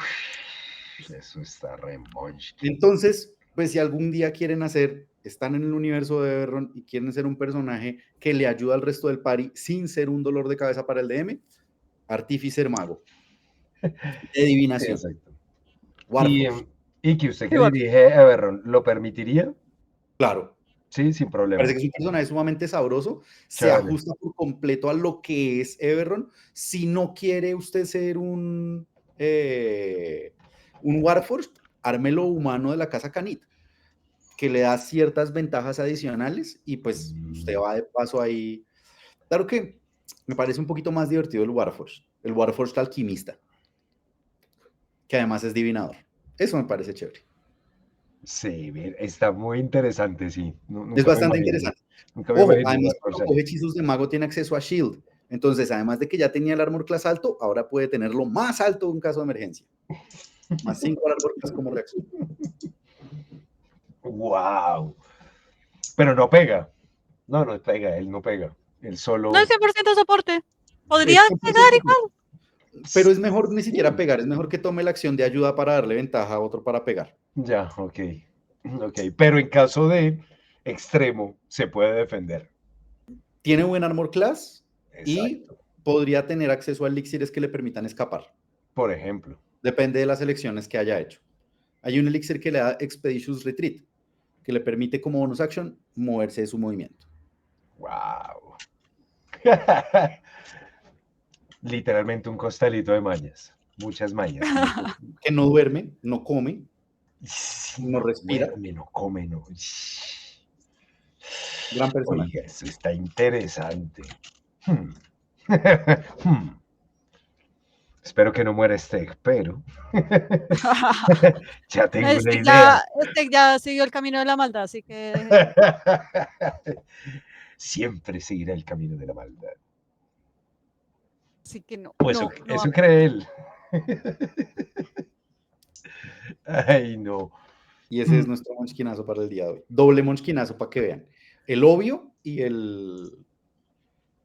S1: eso está re monchki.
S3: Entonces, pues si algún día quieren están en el universo de Everron y quieren ser un personaje que le ayuda al resto del party sin ser un dolor de cabeza para el DM, Artificer Mago. De adivinación.
S1: Exacto.
S3: Warforged.
S1: Y que usted que dirige Everron, ¿lo permitiría?
S3: Claro.
S1: Sí, sin problema.
S3: Parece que es un personaje sumamente sabroso, se ajusta por completo a lo que es Everron. Si no quiere usted ser un Warforged, ármelo humano de la casa Canit, que le da ciertas ventajas adicionales y pues usted va de paso ahí. Claro que me parece un poquito más divertido el Warforged alquimista, que además es divinador. Eso me parece chévere.
S1: Sí, está muy interesante, sí.
S3: Es
S1: Nunca me
S3: bastante
S1: imaginé.
S3: interesante.
S1: Nunca me
S3: Ojo,
S1: imaginé
S3: además
S1: jugar
S3: cuando
S1: Corsair.
S3: coge hechizos de mago tiene acceso a Shield. Entonces, además de que ya tenía el armor class alto, ahora puede tenerlo más alto en un caso de emergencia. Más 5 al armor class como reacción.
S1: ¡Wow! Pero no pega. No pega, él no pega. Él solo
S2: No es 100% soporte. Podría
S3: Es
S2: pegar
S3: 100%,
S2: igual.
S3: pero es mejor ni siquiera pegar, es mejor que tome la acción de ayuda para darle ventaja a otro para pegar.
S1: Ya, ok. Ok, pero en caso de extremo se puede defender.
S3: Tiene buen armor class y
S1: Exacto.
S3: podría tener acceso a elixires que le permitan escapar.
S1: Por ejemplo.
S3: Depende de las elecciones que haya hecho. Hay un elixir que le da Expeditious Retreat, que le permite como bonus action moverse de su movimiento.
S1: ¡Wow! Literalmente un costalito de mañas. Muchas mañas.
S3: Que no duerme, no come,
S1: Sí,
S3: no respira.
S1: duerme, no come, no.
S3: Gran persona.
S1: Oiga, eso está interesante. Espero que no muera Steg, pero ya tengo una idea.
S2: Este ya siguió el camino de la maldad, así que
S1: Siempre seguirá el camino de la maldad.
S2: así que no,
S1: O
S2: no, no.
S1: eso cree él. Ay, no.
S3: Y ese es nuestro monchquinazo para el día de hoy. Doble monchquinazo para que vean. El obvio y el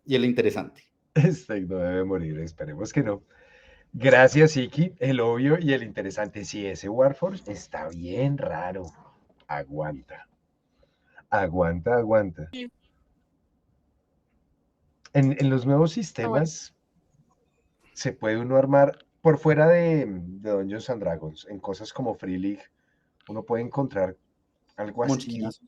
S3: interesante.
S1: Steg no debe morir, esperemos que no. Gracias, Iki. El obvio y el interesante. Sí, ese Warforged está bien raro. Aguanta. Aguanta.
S2: Sí.
S1: En los nuevos sistemas se puede uno armar por fuera de Dungeons and Dragons, en cosas como Free League, uno puede encontrar algo así.
S3: Monchquinazo.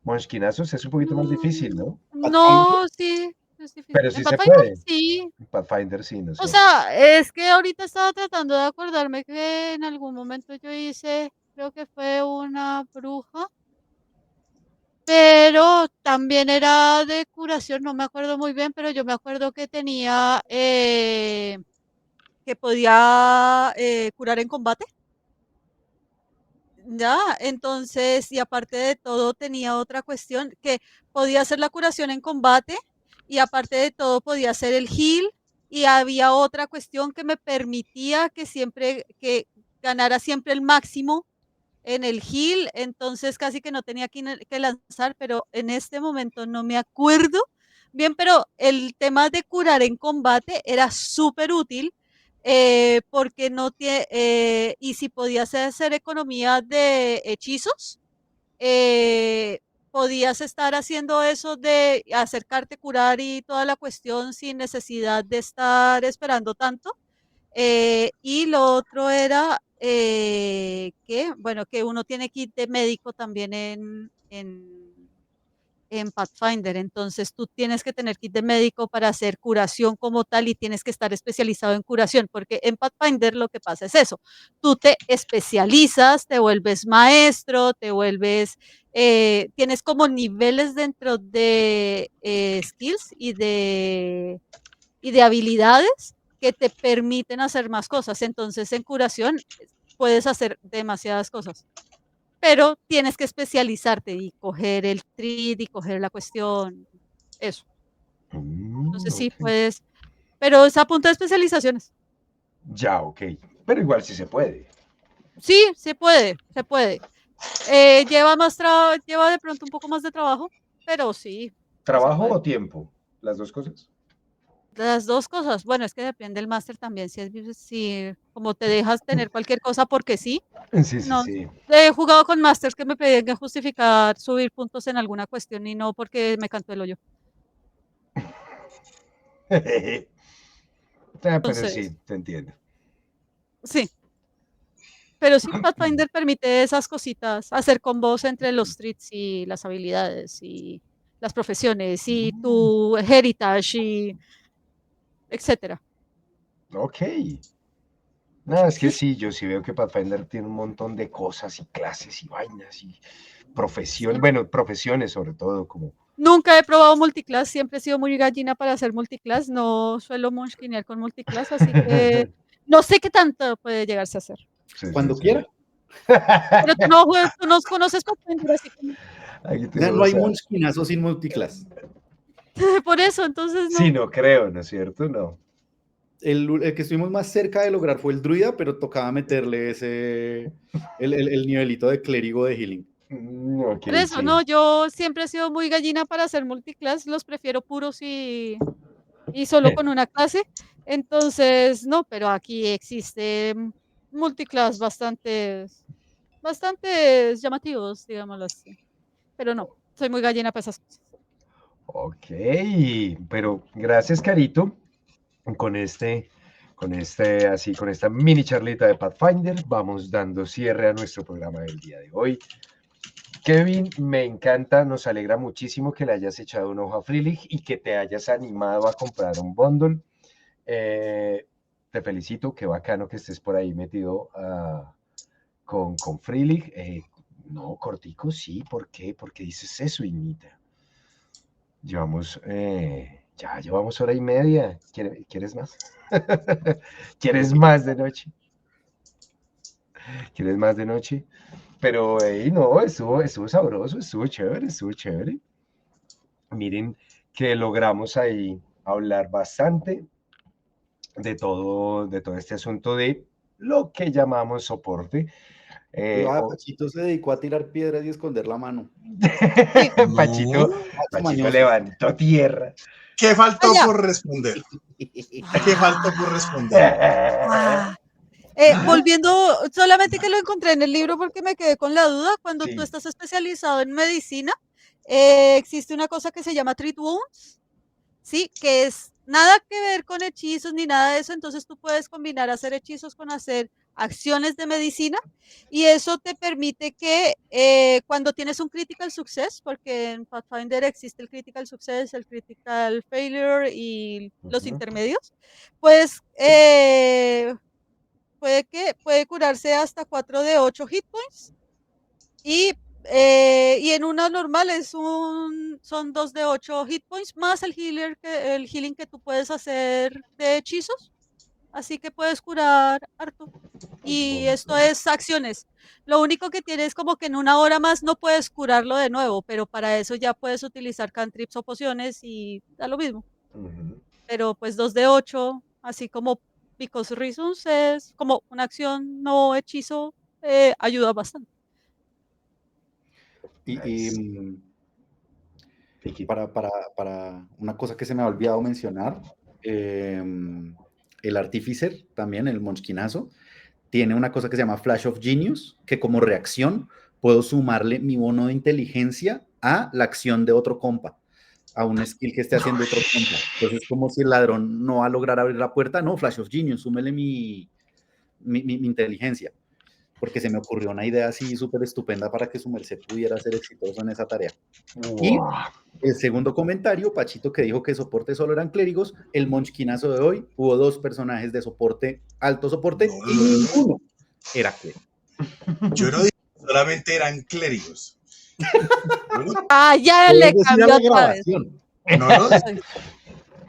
S1: Monchquinazos es un poquito más difícil, ¿no?
S2: No, sí, es difícil.
S1: Pero sí
S2: En
S1: se
S2: Pathfinder,
S1: puede.
S2: sí.
S1: En Pathfinder sí, no
S2: O
S1: sé.
S2: sea, es que ahorita estaba tratando de acordarme que en algún momento yo hice, creo que fue una bruja, pero también era de curación, no me acuerdo muy bien, pero yo me acuerdo que tenía, que podía curar en combate. Ya, entonces, y aparte de todo, tenía otra cuestión que podía hacer la curación en combate y aparte de todo podía hacer el heal y había otra cuestión que me permitía que siempre, que ganara siempre el máximo en el heal, entonces casi que no tenía que lanzar, pero en este momento no me acuerdo bien, pero el tema de curar en combate era súper útil porque no tiene, y si podías hacer economía de hechizos, eh, podías estar haciendo eso de acercarte, curar y toda la cuestión sin necesidad de estar esperando tanto. Y lo otro era que, bueno, que uno tiene kit de médico también en Pathfinder. Entonces tú tienes que tener kit de médico para hacer curación como tal y tienes que estar especializado en curación, porque en Pathfinder lo que pasa es eso. Tú te especializas, te vuelves maestro, te vuelves, tienes como niveles dentro de skills y de habilidades que te permiten hacer más cosas. Entonces, en curación puedes hacer demasiadas cosas, pero tienes que especializarte y coger el trid y coger la cuestión, eso. Entonces, sí,
S1: Ok.
S2: puedes, pero es a punto de especializaciones.
S1: Ya, ok. Pero igual sí se puede.
S2: Sí, se puede, se puede. Lleva de pronto un poco más de trabajo, pero sí, sí se
S1: ¿Trabajo
S2: puede.
S1: o tiempo? Las dos cosas.
S2: Las dos cosas. Bueno, es que depende del máster también. Si como te dejas tener cualquier cosa porque sí.
S1: Sí, sí,
S2: No,
S1: sí.
S2: he jugado con másters que me pedían que justificar subir puntos en alguna cuestión y no porque me cantó el hoyo.
S1: Pero
S2: Entonces,
S1: sí, te entiendo.
S2: sí. Pero sí, Pathfinder permite esas cositas, hacer combos entre los treats y las habilidades y las profesiones y tu heritage y etcétera.
S1: Ok. No, es que sí, yo sí veo que Pathfinder tiene un montón de cosas y clases y vainas y profesiones,
S2: Sí.
S1: bueno, profesiones sobre todo, como...
S2: Nunca he probado multiclass, siempre he sido muy gallina para hacer multiclass, no suelo munchkinear con multiclass, así que no sé qué tanto puede llegarse a hacer.
S1: Sí, sí,
S3: Cuando
S1: sí.
S3: quiera.
S2: Pero tú no conoces Pathfinder, así que
S1: Aquí
S3: O sea, no
S1: tenemos
S3: hay
S1: a-
S3: monchquinazo sin multiclass.
S2: por eso, entonces
S1: Sí,
S2: no.
S1: no creo, ¿no es cierto? No.
S3: El que estuvimos más cerca de lograr fue el druida, pero tocaba meterle el nivelito de clérigo de healing.
S1: Ok,
S2: Por eso,
S1: sí.
S2: no, yo siempre he sido muy gallina para hacer multiclass, los prefiero puros y solo con una clase. Entonces, no, pero aquí existe multiclass bastantes llamativos, digámoslo así. Pero no, soy muy gallina para esas cosas.
S1: Ok, pero gracias, Carito. Con esta mini charlita de Pathfinder, vamos dando cierre a nuestro programa del día de hoy. Kevin, me encanta, nos alegra muchísimo que le hayas echado un ojo a Free League y que te hayas animado a comprar un bundle. Te felicito, qué bacano que estés por ahí metido con Free League. No, cortico, sí, ¿por qué? ¿Por qué dices eso, Ignita? Ya llevamos hora y media. ¿Quieres más? ¿Quieres más de noche? ¿Quieres más de noche? Pero, no, estuvo sabroso, estuvo chévere, estuvo chévere. Miren que logramos ahí hablar bastante de todo este asunto de lo que llamamos soporte.
S3: Pachito se dedicó a tirar piedras y esconder la mano.
S2: Sí.
S1: Pachito,
S4: No.
S1: Pachito levantó tierra.
S4: ¿Qué
S2: Ah,
S4: faltó
S2: ya.
S4: por responder? ¿Qué faltó por responder?
S2: Ah. Volviendo, solamente que lo encontré en el libro porque me quedé con la duda, cuando tú
S1: Sí.
S2: estás especializado en medicina, existe una cosa que se llama treat wounds, ¿sí? Que es nada que ver con hechizos ni nada de eso, entonces tú puedes combinar hacer hechizos con hacer acciones de medicina y eso te permite que cuando tienes un critical success, porque en Pathfinder existe el critical success, el critical failure y los
S1: Ujú.
S2: intermedios, pues puede curarse hasta 4 de 8 hit points y en una normal son 2 de 8 hit points más el healing que tú puedes hacer de hechizos. Así que puedes curar harto. Y esto es acciones. Lo único que tienes como que en una hora más no puedes curarlo de nuevo, pero para eso ya puedes utilizar cantrips o pociones y da lo mismo.
S1: Ujú.
S2: Pero pues 2 de 8 así como Because Reasons es como una acción no hechizo, ayuda bastante.
S3: Y
S1: Nice. Piqui.
S3: para una cosa que se me ha olvidado mencionar, el Artificer, también el monchquinazo, tiene una cosa que se llama Flash of Genius, que como reacción puedo sumarle mi bono de inteligencia a la acción de otro compa, a un skill que esté haciendo otro compa. Entonces es como si el ladrón no va a lograr abrir la puerta, no, Flash of Genius, súmele mi inteligencia, porque se me ocurrió una idea así súper estupenda para que su merced pudiera ser exitoso en esa tarea. Y
S1: Wow.
S3: el segundo comentario, Pachito, que dijo que soporte solo eran clérigos, el monchquinazo de hoy, hubo 2 personajes de soporte, alto soporte,
S4: No,
S3: y ninguno era clérigo.
S4: yo no dije que solamente eran clérigos. Yo no,
S2: Ah, ya
S3: Puedes
S2: le
S3: decir a
S2: cambió
S3: la
S2: otra vez.
S3: grabación.
S4: no lo dije.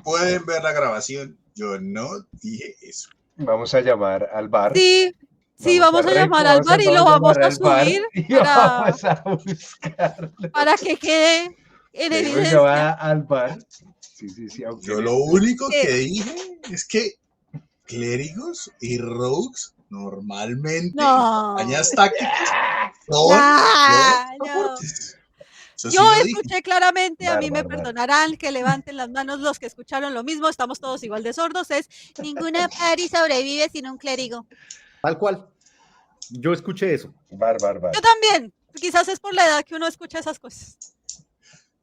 S4: Pueden ver la grabación. Yo no dije eso.
S1: Vamos a llamar al bar.
S2: Sí, sí, vamos a llamar al
S1: Vamos
S2: bar y lo
S1: a
S2: vamos
S1: llamar
S2: a
S1: al bar
S2: subir
S1: y vamos a buscarlo.
S2: para que quede en
S1: Le dimos
S2: evidencia.
S1: llamada al bar. Sí, sí, sí, aunque
S4: Yo
S1: en
S4: lo
S1: este.
S4: único
S2: Que,
S4: que dije es que clérigos y rogues normalmente en
S2: no,
S4: campañas tácticas son los
S2: no.
S4: soportes. Eso
S2: Yo
S4: sí lo dije.
S2: escuché claramente, a
S1: Bar,
S2: mí me
S1: bar, bar.
S2: perdonarán que levanten las manos los que escucharon lo mismo, estamos todos igual de sordos, es ninguna party sobrevive sin un clérigo.
S3: Tal cual. Yo escuché eso.
S1: Bar, bar, bar.
S2: Yo también, quizás es por la edad que uno escucha esas cosas.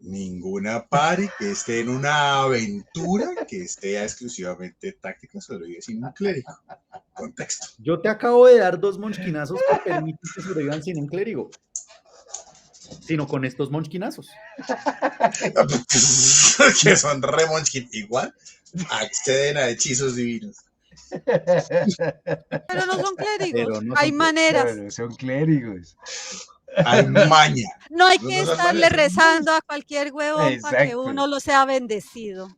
S4: Ninguna party que esté en una aventura que esté exclusivamente táctica sobrevive sin un clérigo. Contexto.
S3: Yo te acabo de dar 2 monchquinazos que permiten que sobrevivan sin un clérigo. Sino con estos monchquinazos.
S4: Que son remonchkin. Igual acceden a hechizos divinos.
S2: Pero no son clérigos,
S3: Pero no
S2: hay
S3: son clérigos.
S2: maneras.
S1: Bueno, son clérigos.
S4: Hay maña.
S2: No hay
S4: No,
S2: que
S4: no seas
S2: estarle
S4: maña,
S2: rezando a cualquier huevón para que
S1: Exacto.
S2: uno lo sea bendecido.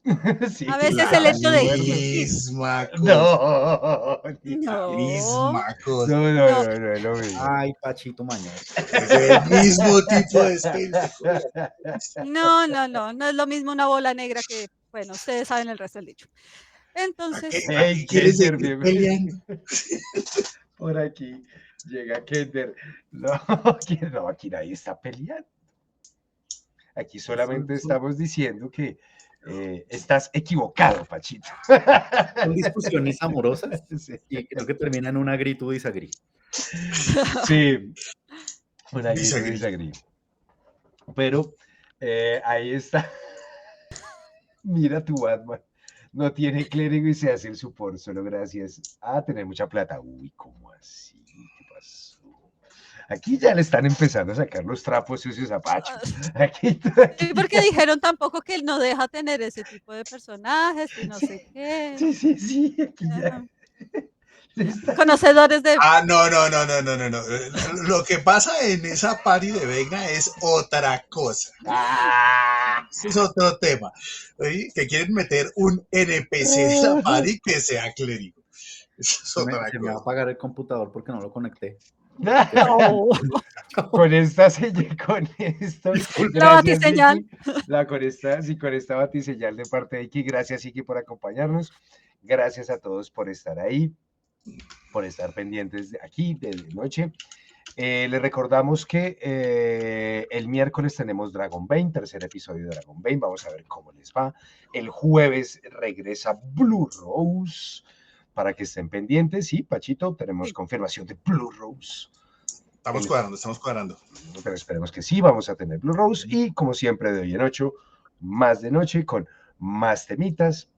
S1: Sí,
S2: A veces
S4: La
S2: el hecho de
S1: acuerdo.
S2: existir.
S4: misma cosa.
S1: No, ni-
S4: La
S2: No,
S4: misma cosa.
S1: no,
S2: no.
S1: no es lo mismo.
S3: Ay, Pachito mañoso.
S4: Es el mismo tipo de espíritu.
S2: No es lo mismo una bola negra que, bueno, ustedes saben el resto del dicho.
S4: ¿A
S2: Entonces,
S4: qué
S1: Hey,
S4: quieres
S1: Kender,
S4: seguir
S1: bien.
S4: peleando?
S1: Por aquí llega Kender. No, no, aquí nadie está peleando. Aquí solamente estamos diciendo que estás equivocado, Pachito.
S3: Son discusiones amorosas
S1: Sí,
S3: y creo que terminan en un agree to disagree.
S1: sí, un agree to
S4: Disagree.
S1: disagree. Pero ahí está. Mira tu Batman. No tiene clérigo y se hace el support solo gracias a tener mucha plata. Uy, ¿cómo así? ¿Qué pasó? Aquí ya le están empezando a sacar los trapos sucios a Pacho. Aquí
S2: sí, porque dijeron tampoco que él no deja tener ese tipo de personajes y no sé qué.
S1: Sí, aquí ya.
S2: Ajá.
S1: le está-
S2: Conocedores de...
S4: Ah, no. Lo que pasa en esa party de Vegna es otra cosa.
S1: ¡Ah!
S4: Ese es otro tema. ¿Oí? Que quieren meter un NPC en la party que sea clérigo. Eso es
S3: Se me
S4: otra
S3: va a
S4: cosa.
S3: apagar el computador porque no lo conecté.
S2: No.
S1: Con esta señal, con esto,
S2: La
S1: gracias
S2: batiseñal.
S1: Iki. Con esta batiseñal de parte de Iki, gracias Iki por acompañarnos, gracias a todos por estar ahí, por estar pendientes de aquí de noche. Les recordamos que el miércoles tenemos Dragon Bane, tercer episodio de Dragon Bane, vamos a ver cómo les va. El jueves regresa Blue Rose, para que estén pendientes. Sí, Pachito, tenemos
S2: Sí.
S1: confirmación de Blue Rose.
S4: Estamos cuadrando.
S1: Pero esperemos que sí, vamos a tener Blue Rose y como siempre de hoy en 8, más de noche con más temitas,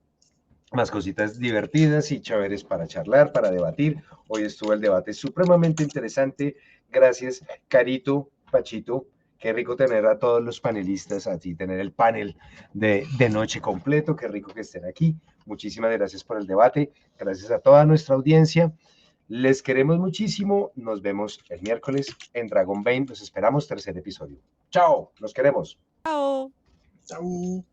S1: más cositas divertidas y chéveres para charlar, para debatir. Hoy estuvo el debate supremamente interesante. Gracias, Carito, Pachito. Qué rico tener a todos los panelistas, a ti, tener el panel de noche completo. Qué rico que estén aquí. Muchísimas gracias por el debate. Gracias a toda nuestra audiencia. Les queremos muchísimo. Nos vemos el miércoles en Dragon Bane. Los esperamos, tercer episodio. Chao, los queremos.
S2: Chao.
S4: Chau.